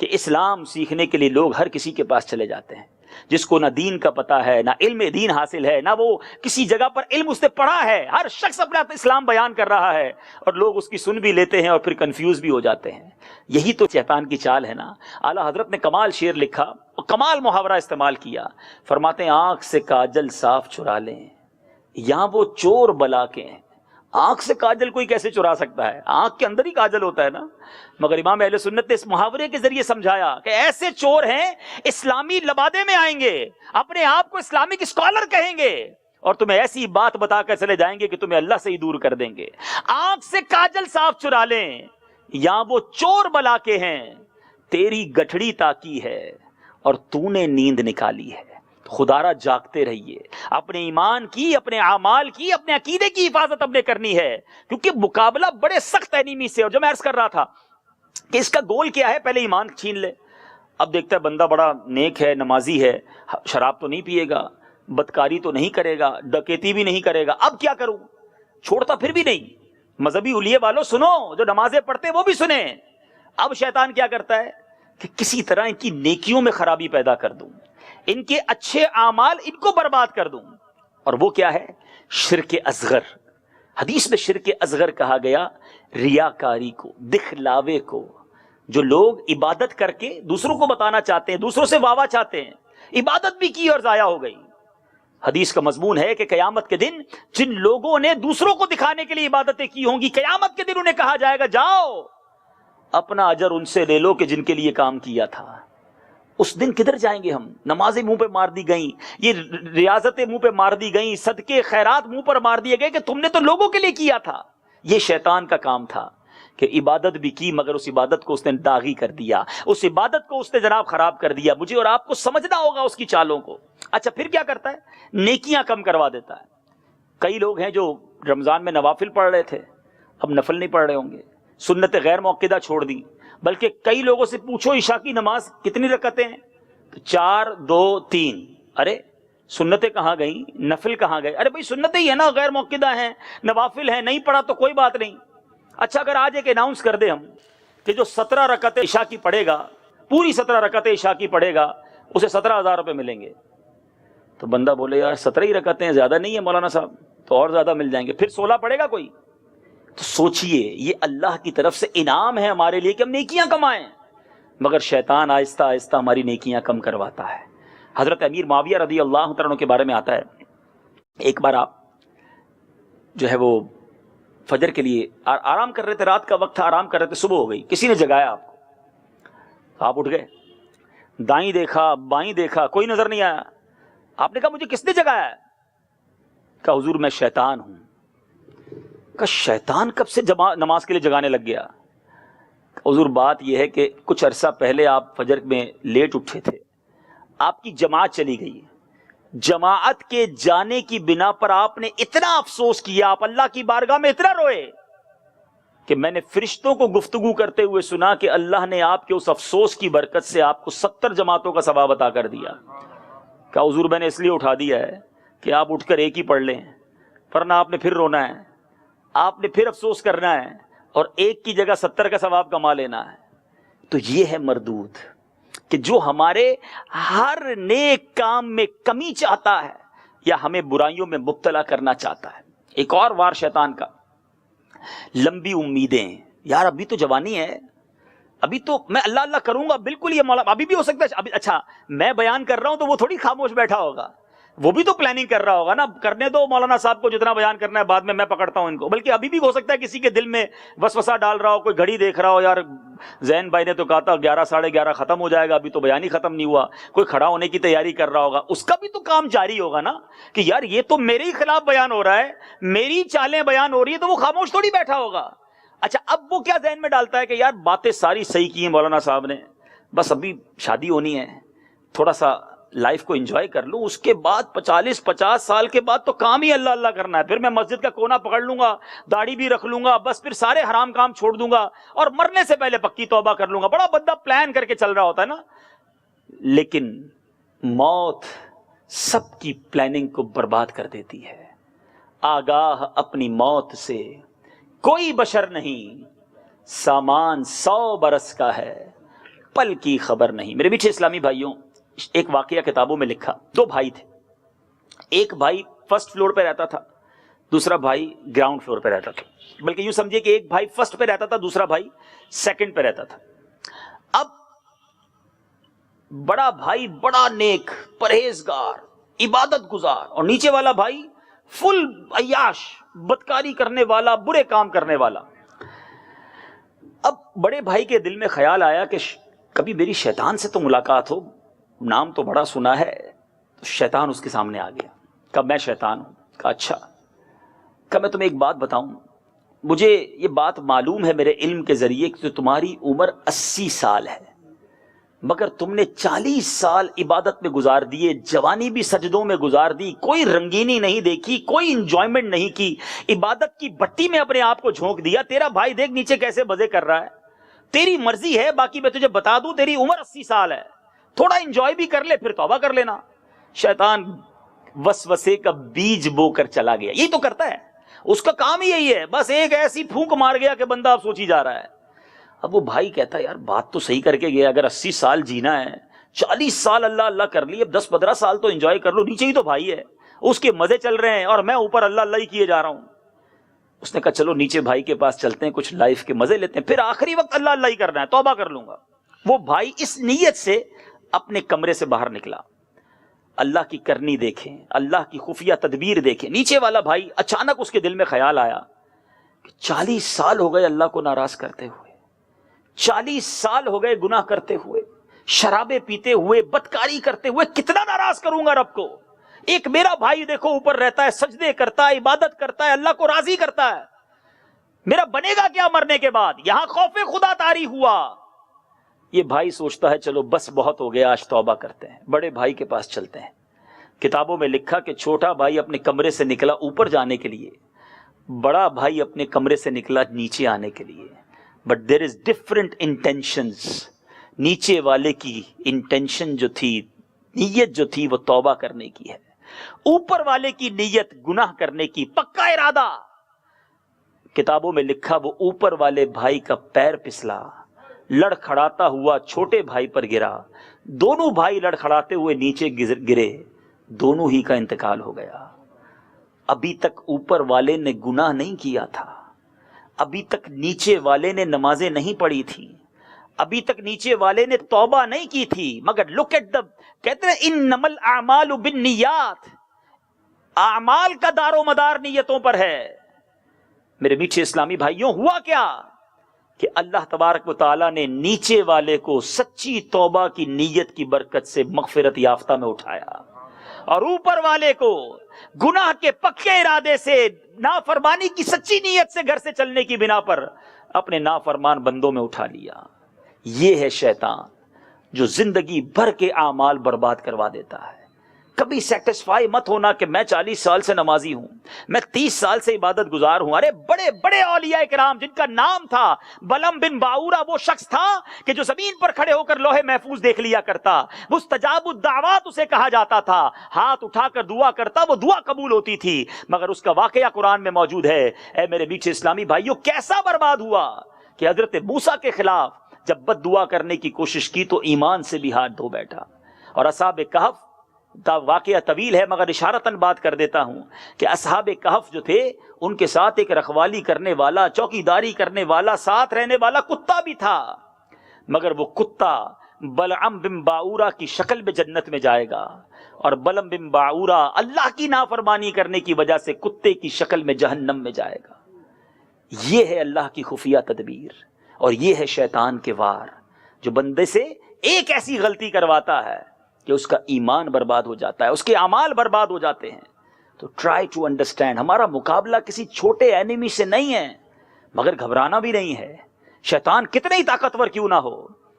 کہ اسلام سیکھنے کے لیے لوگ ہر کسی کے پاس چلے جاتے ہیں، جس کو نہ دین کا پتہ ہے، نہ علم دین حاصل ہے، نہ وہ کسی جگہ پر علم اس نے پڑھا ہے. ہر شخص اپنا اسلام بیان کر رہا ہے اور لوگ اس کی سن بھی لیتے ہیں اور پھر کنفیوز بھی ہو جاتے ہیں. یہی تو شیطان کی چال ہے نا. اعلیٰ حضرت نے کمال شعر لکھا اور کمال محاورہ استعمال کیا. فرماتے ہیں آنکھ سے کاجل صاف چرا لیں یہاں وہ چور بلا کے ہیں. آنکھ سے کاجل کوئی کیسے چرا سکتا ہے؟ آنکھ کے اندر ہی کاجل ہوتا ہے نا. مگر امام اہل سنت نے اس محاورے کے ذریعے سمجھایا کہ ایسے چور ہیں اسلامی لبادے میں آئیں گے، اپنے آپ کو اسلامک اسکالر کہیں گے اور تمہیں ایسی بات بتا کر چلے جائیں گے کہ تمہیں اللہ سے ہی دور کر دیں گے. آنکھ سے کاجل صاف چرا لیں یہاں وہ چور بلا کے ہیں، تیری گٹھڑی تاکی ہے اور تو نے نیند نکالی ہے. خدا را جاگتے رہیے. اپنے ایمان کی، اپنے اعمال کی، اپنے عقیدے کی حفاظت ہم نے کرنی ہے، کیونکہ مقابلہ بڑے سخت اینیمی سے. اور جو میں عرض کر رہا تھا کہ اس کا گول کیا ہے، پہلے ایمان چھین لے. اب دیکھتا ہے بندہ بڑا نیک ہے، نمازی ہے، شراب تو نہیں پیے گا، بدکاری تو نہیں کرے گا، ڈکیتی بھی نہیں کرے گا، اب کیا کروں؟ چھوڑتا پھر بھی نہیں. مذہبی اولیے والوں سنو، جو نمازیں پڑھتے وہ بھی سنیں. اب شیطان کیا کرتا ہے کہ کسی طرح ان کی نیکیوں میں خرابی پیدا کر دوں، ان کے اچھے اعمال ان کو برباد کر دوں. اور وہ کیا ہے؟ شرک اصغر. حدیث میں شرک اصغر کہا گیا ریاکاری کو، دکھلاوے کو. جو لوگ عبادت کر کے دوسروں کو بتانا چاہتے ہیں، دوسروں سے واہ واہ چاہتے ہیں، عبادت بھی کی اور ضائع ہو گئی. حدیث کا مضمون ہے کہ قیامت کے دن جن لوگوں نے دوسروں کو دکھانے کے لیے عبادتیں کی ہوں گی، قیامت کے دن انہیں کہا جائے گا جاؤ اپنا اجر ان سے لے لو کہ جن کے لیے کام کیا تھا. اس دن کدھر جائیں گے ہم؟ نمازیں منہ پہ مار دی گئیں، یہ ریاضتیں منہ پہ مار دی گئیں، صدقے خیرات منہ پر مار دیے گئے کہ تم نے تو لوگوں کے لیے کیا تھا. یہ شیطان کا کام تھا کہ عبادت بھی کی مگر اس عبادت کو اس نے داغی کر دیا، اس عبادت کو اس نے جناب خراب کر دیا. مجھے اور آپ کو سمجھنا ہوگا اس کی چالوں کو. اچھا پھر کیا کرتا ہے؟ نیکیاں کم کروا دیتا ہے. کئی لوگ ہیں جو رمضان میں نوافل پڑھ رہے تھے، اب نفل نہیں پڑھ رہے ہوں گے، سنت غیر موقدہ چھوڑ دی. بلکہ کئی لوگوں سے پوچھو عشاء کی نماز کتنی رکعتیں ہیں؟ 4 2 3. ارے سنتیں کہاں گئیں؟ نفل کہاں گئے؟ ارے بھائی سنتیں ہی ہے نا، غیر موقدہ ہیں، نوافل ہیں، نہیں پڑھا تو کوئی بات نہیں. اچھا اگر آج ایک اناؤنس کر دیں ہم کہ جو 17 رکعتیں عشاء کی پڑھے گا، پوری 17 رکعتیں عشاء کی پڑھے گا، اسے 17,000 روپے ملیں گے. تو بندہ بولے یار 17 ہی رکعتیں زیادہ نہیں ہے مولانا صاحب، تو اور زیادہ مل جائیں گے. پھر 16 پڑھے گا کوئی؟ تو سوچئے یہ اللہ کی طرف سے انعام ہے ہمارے لیے کہ ہم نیکیاں کمائیں، مگر شیطان آہستہ آہستہ ہماری نیکیاں کم کرواتا ہے. حضرت امیر معاویہ رضی اللہ تعالیٰ عنہ کے بارے میں آتا ہے، ایک بار آپ جو ہے وہ فجر کے لیے آرام کر رہے تھے، رات کا وقت تھا، آرام کر رہے تھے، صبح ہو گئی، کسی نے جگایا آپ کو، آپ اٹھ گئے، دائیں دیکھا بائیں دیکھا، کوئی نظر نہیں آیا. آپ نے کہا مجھے کس نے جگایا ہے؟ کہا حضور میں شیطان ہوں. کہا شیطان کب سے نماز کے لیے جگانے لگ گیا؟ حضور بات یہ ہے کہ کچھ عرصہ پہلے آپ فجر میں لیٹ اٹھے تھے، آپ کی جماعت چلی گئی، جماعت کے جانے کی بنا پر آپ نے اتنا افسوس کیا، آپ اللہ کی بارگاہ میں اتنا روئے کہ میں نے فرشتوں کو گفتگو کرتے ہوئے سنا کہ اللہ نے آپ کے اس افسوس کی برکت سے آپ کو 70 جماعتوں کا ثواب عطا کر دیا. کہا حضور میں نے اس لیے اٹھا دیا ہے کہ آپ اٹھ کر ایک ہی پڑھ لیں، ورنہ آپ نے پھر رونا ہے، آپ نے پھر افسوس کرنا ہے، اور ایک کی جگہ 70 کا ثواب کما لینا ہے. تو یہ ہے مردود کہ جو ہمارے ہر نیک کام میں کمی چاہتا ہے یا ہمیں برائیوں میں مبتلا کرنا چاہتا ہے. ایک اور وار شیطان کا، لمبی امیدیں. یار ابھی تو جوانی ہے، ابھی تو میں اللہ اللہ کروں گا، بالکل یہ مولا ابھی بھی ہو سکتا ہے. اچھا میں بیان کر رہا ہوں تو وہ تھوڑی خاموش بیٹھا ہوگا، وہ بھی تو پلاننگ کر رہا ہوگا نا. کرنے دو مولانا صاحب کو جتنا بیان کرنا ہے، بعد میں پکڑتا ہوں ان کو. بلکہ ابھی بھی ہو سکتا ہے کسی کے دل میں وسوسہ ڈال رہا ہو، کوئی گھڑی دیکھ رہا ہو، یار زین بھائی نے تو کہا تھا 11 ساڑھے 11 ختم ہو جائے گا، ابھی تو بیان ہی ختم نہیں ہوا. کوئی کھڑا ہونے کی تیاری کر رہا ہوگا، اس کا بھی تو کام جاری ہوگا نا کہ یار یہ تو میرے ہی خلاف بیان ہو رہا ہے، میری چالیں بیان ہو رہی ہے، تو وہ خاموش تھوڑی بیٹھا ہوگا. اچھا اب وہ کیا ذہن میں ڈالتا ہے کہ یار باتیں ساری صحیح کی ہیں مولانا صاحب نے، بس ابھی شادی ہونی ہے، تھوڑا سا لائف کو انجوائے کر لوں، اس کے بعد 40-50 سال کے بعد تو کام ہی اللہ اللہ کرنا ہے. پھر میں مسجد کا کونا پکڑ لوں گا، داڑھی بھی رکھ لوں گا، بس پھر سارے حرام کام چھوڑ دوں گا اور مرنے سے پہلے پکی توبہ کر لوں گا. بڑا بندہ پلان کر کے چل رہا ہوتا ہے نا. لیکن موت سب کی پلاننگ کو برباد کر دیتی ہے. آگاہ اپنی موت سے کوئی بشر نہیں، سامان 100 برس کا ہے، پل کی خبر نہیں. میرے میٹھے اسلامی بھائیوں، ایک واقعہ کتابوں میں لکھا. 2 بھائی تھے، ایک بھائی فرسٹ فلور پہ رہتا تھا، دوسرا بھائی گراؤنڈ فلور پہ رہتا تھا. بلکہ یوں سمجھے کہ ایک بھائی فرسٹ پہ رہتا تھا، دوسرا بھائی سیکنڈ پہ رہتا تھا. اب بڑا بھائی بڑا نیک، پرہیزگار، عبادت گزار، اور نیچے والا بھائی فل عیاش، بدکاری کرنے والا، برے کام کرنے والا. اب بڑے بھائی کے دل میں خیال آیا کہ کبھی میری شیطان سے تو ملاقات ہو، نام تو بڑا سنا ہے. تو شیطان اس کے سامنے آ گیا، کہا میں شیطان ہوں. کہا اچھا. کہا میں تمہیں ایک بات بتاؤں، مجھے یہ بات معلوم ہے میرے علم کے ذریعے کہ تمہاری عمر 80 سال ہے، مگر تم نے 40 سال عبادت میں گزار دیے، جوانی بھی سجدوں میں گزار دی، کوئی رنگینی نہیں دیکھی، کوئی انجوائمنٹ نہیں کی، عبادت کی بٹی میں اپنے آپ کو جھونک دیا. تیرا بھائی دیکھ نیچے کیسے مزے کر رہا ہے، تیری مرضی ہے. باقی میں تجھے بتا دوں تیری عمر 80 سال ہے، تھوڑا انجوائے بھی کر لے پھر توبہ کر لینا. شیطان وسوسے کا بیج بو کر چلا گیا. یہی تو کرتا ہے، اس کا کام ہی یہی ہے، بس ایک ایسی پھونک مار گیا کہ بندہ اب سوچی جا رہا ہے. اب وہ بھائی کہتا ہے یار بات تو صحیح کر کے گیا، اگر 80 سال جینا ہے، 40 سال اللہ اللہ کر لی، اب 10-15 سال تو انجوائے کر لو. نیچے ہی تو بھائی ہے، اس کے مزے چل رہے ہیں اور میں اوپر اللہ اللہ ہی کیے جا رہا ہوں. اس نے کہا چلو نیچے بھائی کے پاس چلتے ہیں، کچھ لائف کے مزے لیتے ہیں، پھر آخری وقت اللہ اللہ ہی کرنا ہے، توبہ کر لوں گا. وہ بھائی اس نیت سے اپنے کمرے سے باہر نکلا، اللہ کی کرنی دیکھیں، اللہ کی خفیہ تدبیر دیکھیں. نیچے والا بھائی اچانک اس کے دل میں خیال آیا کہ 40 سال ہو گئے اللہ کو ناراض کرتے ہوئے، 40 سال ہو گئے گناہ کرتے ہوئے، شرابیں پیتے ہوئے، بدکاری کرتے ہوئے، کتنا ناراض کروں گا رب کو. ایک میرا بھائی دیکھو اوپر رہتا ہے، سجدے کرتا ہے، عبادت کرتا ہے، اللہ کو راضی کرتا ہے. میرا بنے گا کیا مرنے کے بعد؟ یہاں خوف خدا طاری ہوا. یہ بھائی سوچتا ہے چلو بس بہت ہو گیا، آج توبہ کرتے ہیں، بڑے بھائی کے پاس چلتے ہیں. کتابوں میں لکھا کہ چھوٹا بھائی اپنے کمرے سے نکلا اوپر جانے کے لیے، بڑا بھائی اپنے کمرے سے نکلا نیچے آنے کے لیے. But there is different intentions. نیچے والے کی انٹینشن جو تھی، نیت جو تھی، وہ توبہ کرنے کی ہے. اوپر والے کی نیت گناہ کرنے کی، پکا ارادہ. کتابوں میں لکھا وہ اوپر والے بھائی کا پیر پسلا، لڑکھڑاتا ہوا چھوٹے بھائی پر گرا. دونوں بھائی لڑکھڑاتے ہوئے نیچے گرے، دونوں ہی کا انتقال ہو گیا. ابھی تک اوپر والے نے گناہ نہیں کیا تھا، ابھی تک نیچے والے نے نمازیں نہیں پڑھی تھی، ابھی تک نیچے والے نے توبہ نہیں کی تھی. مگر لک ایٹ کہتے ہیں انما الاعمال بالنیات، اعمال کا دار و مدار نیتوں پر ہے. میرے میٹھے اسلامی بھائیوں، ہوا کیا کہ اللہ تبارک و تعالیٰ نے نیچے والے کو سچی توبہ کی نیت کی برکت سے مغفرت یافتہ میں اٹھایا، اور اوپر والے کو گناہ کے پکے ارادے سے، نافرمانی کی سچی نیت سے گھر سے چلنے کی بنا پر اپنے نافرمان بندوں میں اٹھا لیا. یہ ہے شیطان جو زندگی بھر کے اعمال برباد کروا دیتا ہے. کبھی سیٹسفائی مت ہونا کہ میں 40 سال سے نمازی ہوں، میں 30 سال سے عبادت گزار ہوں. ارے بڑے بڑے اولیاء کرام جن کا نام تھا بلم بن باورا، وہ شخص تھا کہ جو زمین پر کھڑے ہو کر لوح محفوظ دیکھ لیا کرتا. مستجاب الدعوات اسے کہا جاتا تھا، ہاتھ اٹھا کر دعا کرتا، وہ دعا قبول ہوتی تھی. مگر اس کا واقعہ قرآن میں موجود ہے. اے میرے میٹھے اسلامی بھائیوں، کیسا برباد ہوا کہ حضرت موسیٰ کے خلاف جب بد دعا کرنے کی کوشش کی تو ایمان سے بھی ہاتھ دھو بیٹھا. اور اصحاب کہف کا واقعہ طویل ہے، مگر اشارتاً بات کر دیتا ہوں کہ اصحاب کہف جو تھے ان کے ساتھ ایک رکھوالی کرنے والا، چوکیداری کرنے والا، ساتھ رہنے والا کتا بھی تھا. مگر وہ کتا بلعم بن باورا کی شکل میں جنت میں جائے گا، اور بلعم بن باورا اللہ کی نافرمانی کرنے کی وجہ سے کتے کی شکل میں جہنم میں جائے گا. یہ ہے اللہ کی خفیہ تدبیر، اور یہ ہے شیطان کے وار جو بندے سے ایک ایسی غلطی کرواتا ہے کہ اس کا ایمان برباد ہو جاتا ہے، اس کے اعمال برباد ہو جاتے ہیں. تو ٹرائی ٹو انڈرسٹینڈ، ہمارا مقابلہ کسی چھوٹے اینیمی سے نہیں ہے، مگر گھبرانا بھی نہیں ہے. شیطان کتنے ہی طاقتور کیوں نہ ہو،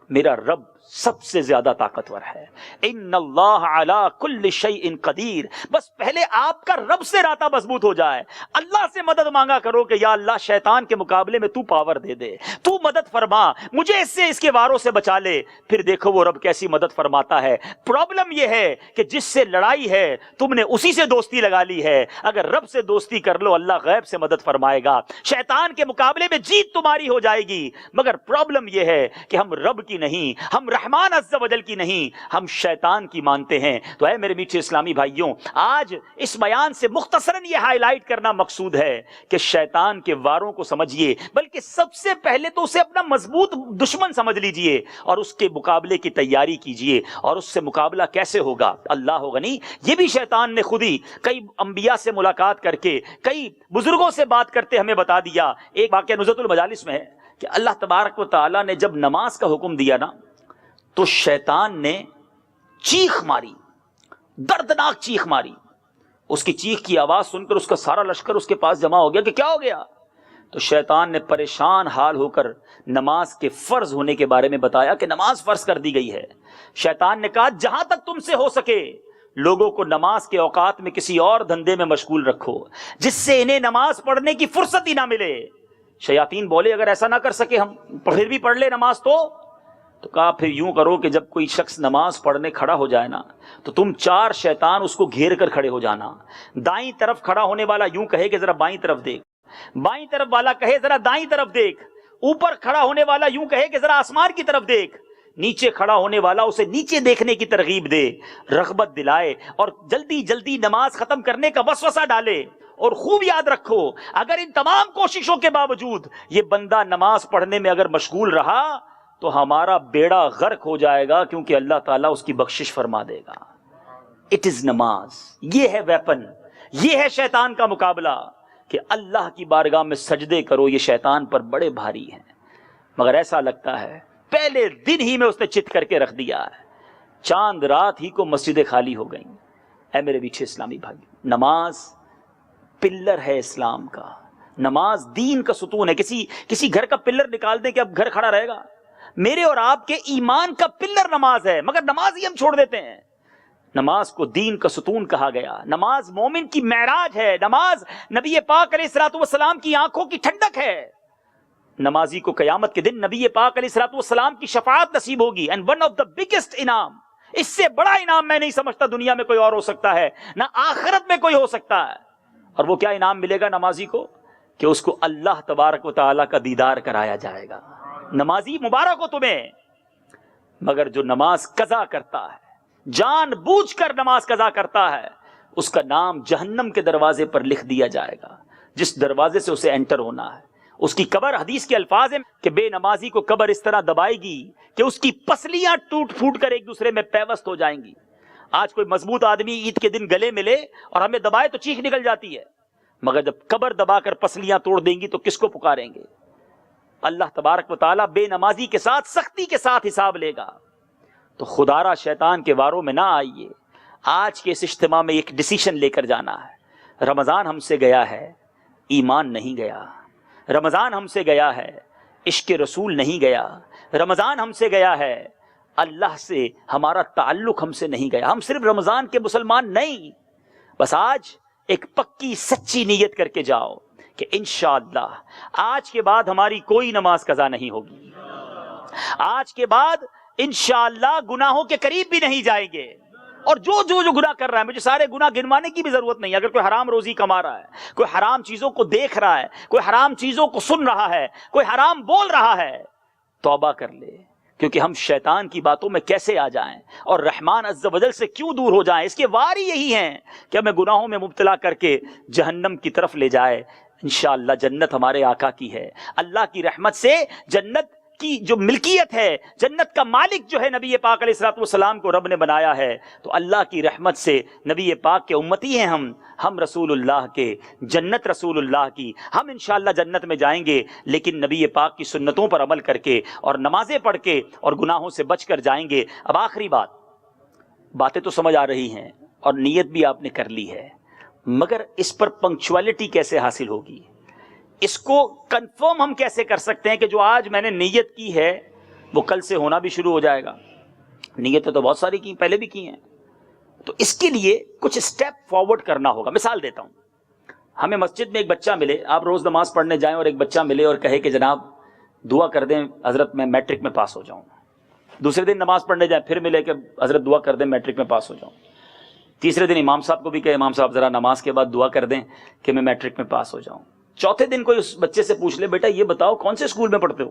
میرا رب سب سے زیادہ طاقتور ہے. ان اللہ علی کل شیء قدیر. بس پہلے آپ کا رب سے رابطہ مضبوط ہو جائے، اللہ سے مدد مانگا کرو کہ یا اللہ شیطان کے مقابلے میں تو پاور دے دے، تو مدد فرما، مجھے اس سے، اس کے واروں سے بچا لے. پھر دیکھو وہ رب کیسی مدد فرماتا ہے. پرابلم یہ ہے کہ جس سے لڑائی ہے تم نے اسی سے دوستی لگا لی ہے. اگر رب سے دوستی کر لو اللہ غیب سے مدد فرمائے گا، شیطان کے مقابلے میں جیت تمہاری ہو جائے گی. مگر پرابلم یہ ہے کہ ہم رب کی نہیں، ہم رحمان عز و جل کی نہیں، ہم شیطان کی مانتے ہیں. تو اے میرے میٹھے اسلامی بھائیوں، آج اس بیان سے مختصراً یہ ہائی لائٹ کرنا مقصود ہے کہ شیطان کے واروں کو سمجھیے، بلکہ سب سے پہلے تو اسے اپنا مضبوط دشمن سمجھ لیجئے اور اس کے مقابلے کی تیاری کیجئے. اور اس سے مقابلہ کیسے ہوگا؟ اللہ غنی. یہ بھی شیطان نے خود ہی کئی انبیاء سے ملاقات کر کے، کئی بزرگوں سے بات کرتے ہمیں بتا دیا. ایک واقعہ نزہۃ المجالس میں ہے کہ اللہ تبارک و تعالیٰ نے جب نماز کا حکم دیا نا تو شیطان نے چیخ ماری، دردناک چیخ ماری. اس کی چیخ کی آواز سن کر اس کا سارا لشکر اس کے پاس جمع ہو گیا کہ کیا ہو گیا. تو شیطان نے پریشان حال ہو کر نماز کے فرض ہونے کے بارے میں بتایا کہ نماز فرض کر دی گئی ہے. شیطان نے کہا جہاں تک تم سے ہو سکے لوگوں کو نماز کے اوقات میں کسی اور دھندے میں مشغول رکھو جس سے انہیں نماز پڑھنے کی فرصت ہی نہ ملے. شیاطین بولے اگر ایسا نہ کر سکے ہم پھر بھی پڑھ لے نماز تو کہا پھر یوں کرو کہ جب کوئی شخص نماز پڑھنے کھڑا ہو جائے نا تو تم 4 شیطان اس کو گھیر کر کھڑے ہو جانا. دائیں طرف کھڑا ہونے والا یوں کہے کہ ذرا بائیں طرف دیکھ، بائیں طرف والا کہے ذرا دائیں طرف دیکھ، اوپر کھڑا ہونے والا یوں کہے کہ ذرا آسمان کی طرف دیکھ، نیچے کھڑا ہونے والا اسے نیچے دیکھنے کی ترغیب دے، رغبت دلائے اور جلدی جلدی نماز ختم کرنے کا وسوسہ ڈالے. اور خوب یاد رکھو اگر ان تمام کوششوں کے باوجود یہ بندہ نماز پڑھنے میں اگر مشغول رہا تو ہمارا بیڑا غرق ہو جائے گا، کیونکہ اللہ تعالیٰ اس کی بخشش فرما دے گا. اٹ از نماز، یہ ہے ویپن، یہ ہے شیطان کا مقابلہ کہ اللہ کی بارگاہ میں سجدے کرو. یہ شیطان پر بڑے بھاری ہیں، مگر ایسا لگتا ہے پہلے دن ہی میں اس نے چت کر کے رکھ دیا ہے. چاند رات ہی کو مسجدیں خالی ہو گئیں. اے میرے میٹھے اسلامی بھائی، نماز پلر ہے اسلام کا، نماز دین کا ستون ہے. کسی گھر کا پلر نکال دیں کہ اب گھر کھڑا رہے گا؟ میرے اور آپ کے ایمان کا پلر نماز ہے، مگر نماز ہی ہم چھوڑ دیتے ہیں. نماز کو دین کا ستون کہا گیا. نماز مومن کی معراج ہے. نماز نبی پاک علیہ الصلوۃ والسلام کی آنکھوں کی ٹھنڈک ہے. نمازی کو قیامت کے دن نبی پاک علیہ الصلوۃ والسلام کی شفاعت نصیب ہوگی. And one of the biggest انعام، اس سے بڑا انعام میں نہیں سمجھتا دنیا میں کوئی اور ہو سکتا ہے، نہ آخرت میں کوئی ہو سکتا ہے. اور وہ کیا انعام ملے گا نمازی کو؟ کہ اس کو اللہ تبارک و تعالیٰ کا دیدار کرایا جائے گا. نمازی مبارک ہو تمہیں. مگر جو نماز قضا کرتا ہے، جان بوجھ کر نماز قضا کرتا ہے، اس کا نام جہنم کے دروازے پر لکھ دیا جائے گا، جس دروازے سے اسے انٹر ہونا ہے. اس کی قبر، حدیث کے الفاظ ہیں کہ بے نمازی کو قبر اس طرح دبائے گی کہ اس کی پسلیاں ٹوٹ پھوٹ کر ایک دوسرے میں پیوست ہو جائیں گی. آج کوئی مضبوط آدمی عید کے دن گلے ملے اور ہمیں دبائے تو چیخ نکل جاتی ہے، مگر جب قبر دبا کر پسلیاں توڑ دیں گی تو کس کو پکاریں گے؟ اللہ تبارک و تعالیٰ بے نمازی کے ساتھ سختی کے ساتھ حساب لے گا. تو خدارا شیطان کے واروں میں نہ آئیے. آج کے اس اجتماع میں ایک ڈیسیشن لے کر جانا ہے. رمضان ہم سے گیا ہے، ایمان نہیں گیا. رمضان ہم سے گیا ہے، عشق رسول نہیں گیا. رمضان ہم سے گیا ہے، اللہ سے ہمارا تعلق ہم سے نہیں گیا. ہم صرف رمضان کے مسلمان نہیں، بس آج ایک پکی سچی نیت کر کے جاؤ کہ انشاءاللہ آج کے بعد ہماری کوئی نماز قضا نہیں ہوگی. آج کے بعد انشاءاللہ گناہوں کے قریب بھی نہیں جائیں گے. اور جو گناہ کر رہا ہے، مجھے سارے گناہ گنوانے کی بھی ضرورت نہیں. اگر کوئی حرام روزی کما رہا ہے، کوئی حرام چیزوں کو دیکھ رہا ہے، کوئی حرام چیزوں کو سن رہا ہے، کوئی حرام بول رہا ہے، توبہ کر لے. کیونکہ ہم شیطان کی باتوں میں کیسے آ جائیں اور رحمان عز و جل سے کیوں دور ہو جائیں؟ اس کے وار ہی یہی ہیں کہ ہمیں گناہوں میں مبتلا کر کے جہنم کی طرف لے جائے. انشاءاللہ جنت ہمارے آقا کی ہے. اللہ کی رحمت سے جنت کی جو ملکیت ہے، جنت کا مالک جو ہے نبی پاک علیہ الصلوۃ والسلام کو رب نے بنایا ہے. تو اللہ کی رحمت سے نبی پاک کے امتی ہیں ہم رسول اللہ کے، جنت رسول اللہ کی. ہم انشاءاللہ جنت میں جائیں گے، لیکن نبی پاک کی سنتوں پر عمل کر کے اور نمازیں پڑھ کے اور گناہوں سے بچ کر جائیں گے. اب آخری باتیں تو سمجھ آ رہی ہیں اور نیت بھی آپ نے کر لی ہے، مگر اس پر پنکچوالٹی کیسے حاصل ہوگی؟ اس کو کنفرم ہم کیسے کر سکتے ہیں کہ جو آج میں نے نیت کی ہے وہ کل سے ہونا بھی شروع ہو جائے گا؟ نیتیں تو بہت ساری کی، پہلے بھی کی ہیں. تو اس کے لیے کچھ سٹیپ فارورڈ کرنا ہوگا. مثال دیتا ہوں. ہمیں مسجد میں ایک بچہ ملے، آپ روز نماز پڑھنے جائیں اور ایک بچہ ملے اور کہے کہ جناب دعا کر دیں حضرت میں میٹرک میں پاس ہو جاؤں. دوسرے دن نماز پڑھنے جائیں، پھر ملے کہ حضرت دعا کر دیں میٹرک میں پاس ہو جاؤں. تیسرے دن امام صاحب کو بھی کہ امام صاحب ذرا نماز کے بعد دعا کر دیں کہ میں میٹرک میں پاس ہو جاؤں. چوتھے دن کوئی اس بچے سے پوچھ لے بیٹا یہ بتاؤ کون سے اسکول میں پڑھتے ہو؟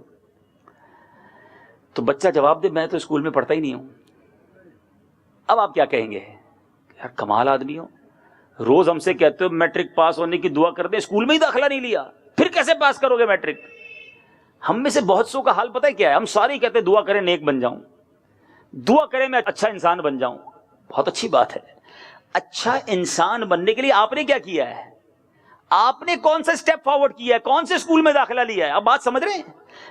تو بچہ جواب دے میں تو اسکول میں پڑھتا ہی نہیں ہوں. اب آپ کیا کہیں گے؟ یار کمال آدمی ہو، روز ہم سے کہتے ہو میٹرک پاس ہونے کی دعا کر دیں، اسکول میں ہی داخلہ نہیں لیا، پھر کیسے پاس کرو گے میٹرک؟ ہم میں سے بہت سو کا حال پتہ ہے کیا ہے؟ ہم سارے کہتے ہیں دعا کریں نیک بن جاؤں، دعا کریں میں اچھا انسان بن جاؤں. بہت اچھی بات ہے. اچھا انسان بننے کے لیے آپ نے کیا کیا ہے؟ آپ نے کون سا سٹیپ فارورڈ کیا ہے؟ کون سے اسکول میں داخلہ لیا ہے؟ اب بات سمجھ رہے ہیں؟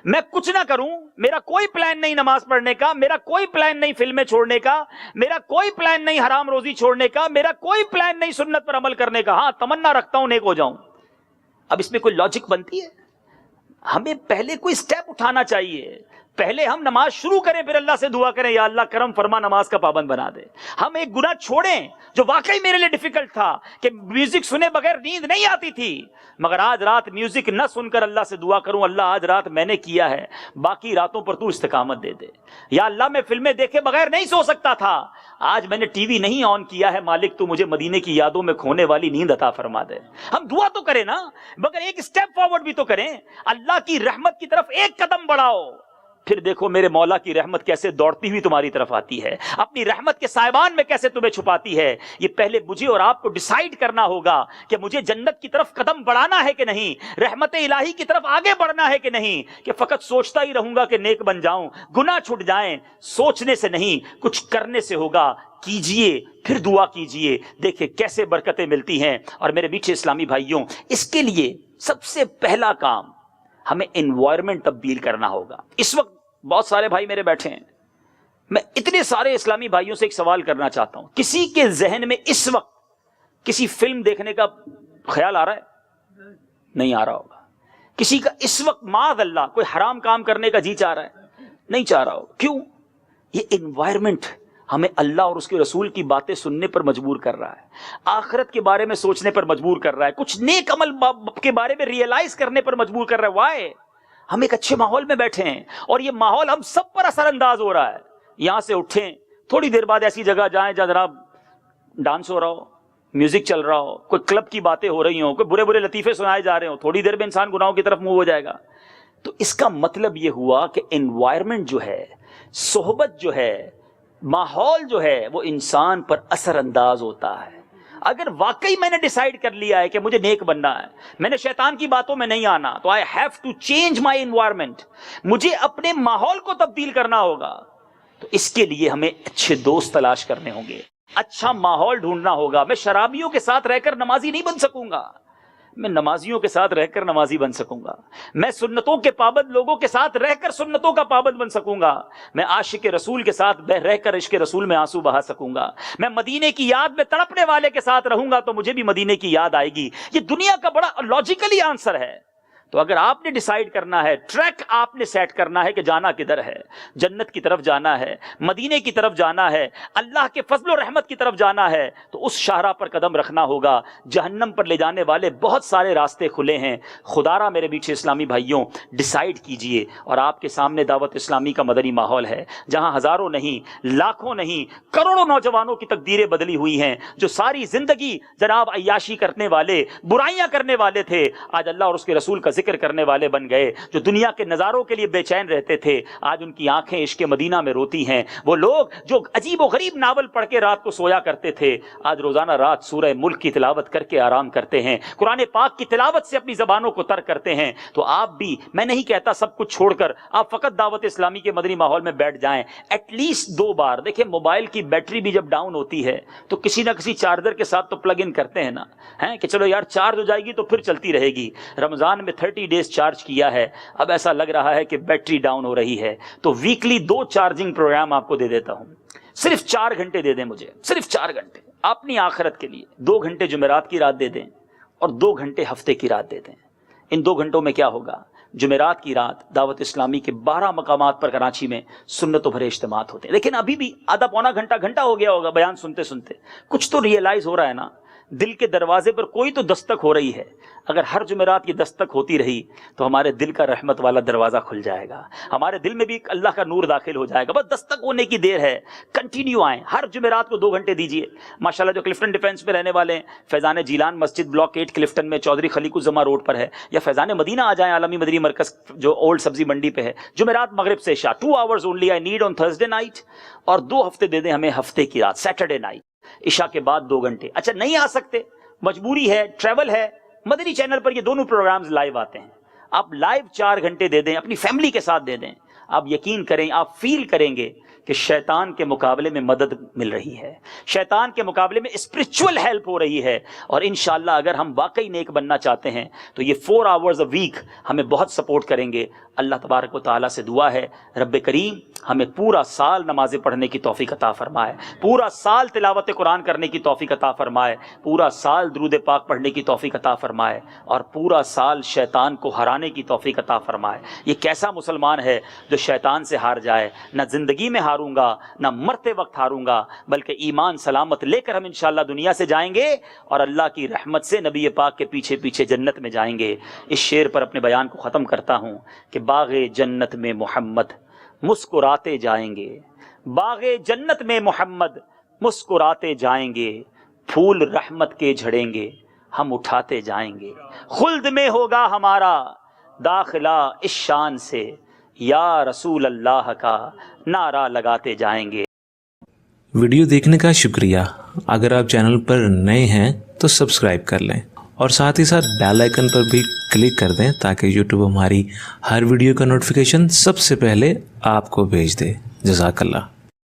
میں کچھ نہ کروں، میرا کوئی پلان نہیں نماز پڑھنے کا، میرا کوئی پلان نہیں فلمیں چھوڑنے کا، میرا کوئی پلان نہیں حرام روزی چھوڑنے کا، میرا کوئی پلان نہیں سنت پر عمل کرنے کا. ہاں تمنا رکھتا ہوں نیک ہو جاؤں. اب اس میں کوئی لاجک بنتی ہے؟ ہمیں پہلے کوئی سٹیپ اٹھانا چاہیے. پہلے ہم نماز شروع کریں، پھر اللہ سے دعا کریں یا اللہ کرم فرما نماز کا پابند بنا دے. ہم ایک گناہ چھوڑیں جو واقعی میرے لیے ڈیفیکلٹ تھا کہ میوزک سنے بغیر نیند نہیں آتی تھی، مگر آج رات میوزک نہ سن کر اللہ سے دعا کروں اللہ آج رات میں نے کیا ہے، باقی راتوں پر تو استقامت دے دے. یا اللہ میں فلمیں دیکھے بغیر نہیں سو سکتا تھا، آج میں نے ٹی وی نہیں آن کیا ہے، مالک تو مجھے مدینے کی یادوں میں کھونے والی نیند عطا فرما دے. ہم دعا تو کریں نا، مگر ایک سٹیپ فارورڈ بھی تو کریں. اللہ کی رحمت کی طرف ایک قدم بڑھاؤ، پھر دیکھو میرے مولا کی رحمت کیسے دوڑتی ہوئی تمہاری طرف آتی ہے، اپنی رحمت کے سائبان میں کیسے تمہیں چھپاتی ہے. یہ پہلے مجھے اور آپ کو ڈیسائیڈ کرنا ہوگا کہ مجھے جنت کی طرف قدم بڑھانا ہے کہ نہیں، رحمت الہی کی طرف آگے بڑھنا ہے کہ نہیں، کہ فقط سوچتا ہی رہوں گا کہ نیک بن جاؤں. گناہ چھٹ جائیں، سوچنے سے نہیں کچھ کرنے سے ہوگا. کیجئے پھر دعا کیجئے، دیکھیں کیسے برکتیں ملتی ہیں. اور میرے میٹھے اسلامی بھائیوں، اس کے لیے سب سے پہلا کام ہمیں انوائرمنٹ تبدیل کرنا ہوگا. اس وقت بہت سارے بھائی میرے بیٹھے ہیں، میں اتنے سارے اسلامی بھائیوں سے ایک سوال کرنا چاہتا ہوں. کسی کے ذہن میں اس وقت کسی فلم دیکھنے کا خیال آ رہا ہے؟ نہیں آ رہا ہوگا. کسی کا اس وقت معاذ اللہ کوئی حرام کام کرنے کا جی چاہ رہا ہے, نہیں چاہ رہا ہوگا. کیوں؟ یہ انوائرمنٹ ہمیں اللہ اور اس کے رسول کی باتیں سننے پر مجبور کر رہا ہے, آخرت کے بارے میں سوچنے پر مجبور کر رہا ہے, کچھ نیک عمل کے بارے میں ریئلائز کرنے پر مجبور کر رہا ہے. وائے ہم ایک اچھے ماحول میں بیٹھے ہیں اور یہ ماحول ہم سب پر اثر انداز ہو رہا ہے. یہاں سے اٹھیں, تھوڑی دیر بعد ایسی جگہ جائیں جہاں جناب ڈانس ہو رہا ہو, میوزک چل رہا ہو, کوئی کلب کی باتیں ہو رہی ہوں, کوئی برے برے لطیفے سنائے جا رہے ہوں, تھوڑی دیر میں انسان گناہوں کی طرف منہ ہو جائے گا. تو اس کا مطلب یہ ہوا کہ انوائرمنٹ جو ہے, صحبت جو ہے, ماحول جو ہے, وہ انسان پر اثر انداز ہوتا ہے. اگر واقعی میں نے ڈیسائیڈ کر لیا ہے کہ مجھے نیک بننا ہے, میں نے شیطان کی باتوں میں نہیں آنا, تو I have to change my environment, مجھے اپنے ماحول کو تبدیل کرنا ہوگا. تو اس کے لیے ہمیں اچھے دوست تلاش کرنے ہوں گے, اچھا ماحول ڈھونڈنا ہوگا. میں شرابیوں کے ساتھ رہ کر نمازی نہیں بن سکوں گا, میں نمازیوں کے ساتھ رہ کر نمازی بن سکوں گا. میں سنتوں کے پابند لوگوں کے ساتھ رہ کر سنتوں کا پابند بن سکوں گا. میں عاشق رسول کے ساتھ رہ کر عشق رسول میں آنسو بہا سکوں گا. میں مدینے کی یاد میں تڑپنے والے کے ساتھ رہوں گا تو مجھے بھی مدینے کی یاد آئے گی. یہ دنیا کا بڑا لاجیکلی آنسر ہے. تو اگر آپ نے ڈیسائیڈ کرنا ہے, ٹریک آپ نے سیٹ کرنا ہے کہ جانا کدھر ہے, جنت کی طرف جانا ہے, مدینے کی طرف جانا ہے, اللہ کے فضل و رحمت کی طرف جانا ہے, تو اس شاہراہ پر قدم رکھنا ہوگا. جہنم پر لے جانے والے بہت سارے راستے کھلے ہیں. خدا را میرے میٹھے اسلامی بھائیوں, ڈیسائیڈ کیجئے. اور آپ کے سامنے دعوت اسلامی کا مدنی ماحول ہے, جہاں ہزاروں نہیں, لاکھوں نہیں, کروڑوں نوجوانوں کی تقدیریں بدلی ہوئی ہیں, جو ساری زندگی جناب عیاشی کرنے والے, برائیاں کرنے والے تھے, آج اللہ اور اس کے رسول کا ذکر کرنے والے بن گئے. جو دنیا کے نظاروں کے لیے بے چین رہتے تھے, آج ان کی آنکھیں عشق مدینہ میں روتی ہیں. وہ لوگ جو عجیب و غریب ناول پڑھ کے رات کو سویا کرتے تھے, آج روزانہ رات سورہ ملک کی تلاوت کر کے آرام کرتے ہیں, قرآن پاک کی تلاوت سے اپنی زبانوں کو تر کرتے ہیں. تو آپ بھی, میں نہیں کہتا سب کچھ چھوڑ کر آپ فقط دعوت اسلامی کے مدنی ماحول میں بیٹھ جائیں. ایٹ لیسٹ 2 بار دیکھیں, موبائل کی بیٹری بھی جب ڈاؤن ہوتی ہے تو کسی نہ کسی چارجر کے ساتھ تو پلگ ان کرتے ہیں نا, کہ چلو یار چارج ہو جائے گی تو پھر چلتی رہے گی. رمضان میں 30 ڈیز چارج کیا ہے, اب ایسا لگ رہا ہے کہ بیٹری ڈاؤن ہو رہی ہے, تو ویکلی 2 چارجنگ پروگرام آپ کو دے دیتا ہوں. صرف 4 گھنٹے دے دیں مجھے, صرف 4 گھنٹے اپنی آخرت کے لیے. 2 گھنٹے جمعرات کی رات دے دیں اور 2 گھنٹے ہفتے کی رات دے دیں. ان 2 گھنٹوں میں کیا ہوگا؟ جمعرات کی رات دعوت اسلامی کے 12 مقامات پر کراچی میں سنتوں بھرے اجتماعات ہوتے ہیں. لیکن ابھی بھی آدھا پونا گھنٹہ ہو گیا ہوگا بیان سنتے سنتے. کچھ تو ریئلائز ہو رہا ہے نا, دل کے دروازے پر کوئی تو دستک ہو رہی ہے. اگر ہر جمعرات کی دستک ہوتی رہی تو ہمارے دل کا رحمت والا دروازہ کھل جائے گا, ہمارے دل میں بھی اللہ کا نور داخل ہو جائے گا. بس دستک ہونے کی دیر ہے. کنٹینیو آئیں, ہر جمعرات کو 2 گھنٹے دیجیے. ماشاءاللہ جو کلفٹن ڈیفینس میں رہنے والے ہیں, فیضان جیلان مسجد بلاک 8 کلفٹن میں چودھری خلیق الزما روڈ پر ہے, یا فیضان مدینہ آ جائیں, عالمی مدنی مرکز جو اولڈ سبزی منڈی پہ ہے. جمعرات مغرب سے عشاء 2 hours only I need on Thursday night, اور 2 ہفتے دے دیں ہمیں ہفتے کی رات سیٹرڈے نائٹ, عشاء کے بعد 2 گھنٹے. اچھا نہیں آ سکتے, مجبوری ہے, ٹریول ہے, مدنی چینل پر یہ دونوں پروگرامز لائیو آتے ہیں. آپ لائیو 4 گھنٹے دے دیں, اپنی فیملی کے ساتھ دے دیں. آپ یقین کریں, آپ فیل کریں گے کہ شیطان کے مقابلے میں مدد مل رہی ہے, شیطان کے مقابلے میں اسپرچول ہیلپ ہو رہی ہے. اور انشاءاللہ اگر ہم واقعی نیک بننا چاہتے ہیں تو یہ 4 hours a week ہمیں بہت سپورٹ کریں گے. اللہ تبارک و تعالیٰ سے دعا ہے, رب کریم ہمیں پورا سال نمازیں پڑھنے کی توفیق عطا فرمائے, پورا سال تلاوت قرآن کرنے کی توفیق عطا فرمائے, پورا سال درود پاک پڑھنے کی توفیق عطا فرمائے, اور پورا سال شیطان کو ہرانے کی توفیق عطا فرمائے. یہ کیسا مسلمان ہے جو شیطان سے ہار جائے؟ نہ زندگی میں ہاروں گا, نہ مرتے وقت ہاروں گا, بلکہ ایمان سلامت لے کر ہم انشاءاللہ دنیا سے جائیں گے اور اللہ کی رحمت سے نبی پاک کے پیچھے پیچھے جنت میں جائیں گے. اس شعر پر اپنے بیان کو ختم کرتا ہوں کہ باغ جنت میں محمد مسکراتے جائیں گے, باغ جنت میں محمد مسکراتے جائیں گے, پھول رحمت کے جھڑیں گے ہم اٹھاتے جائیں گے, خلد میں ہوگا ہمارا داخلہ اس شان سے, یا رسول اللہ کا نعرہ لگاتے جائیں گے. ویڈیو دیکھنے کا شکریہ. اگر آپ چینل پر نئے ہیں تو سبسکرائب کر لیں اور ساتھ ہی ساتھ بیل آئیکن پر بھی کلک کر دیں تاکہ یوٹیوب ہماری ہر ویڈیو کا نوٹیفیکیشن سب سے پہلے آپ کو بھیج دے. جزاک اللہ.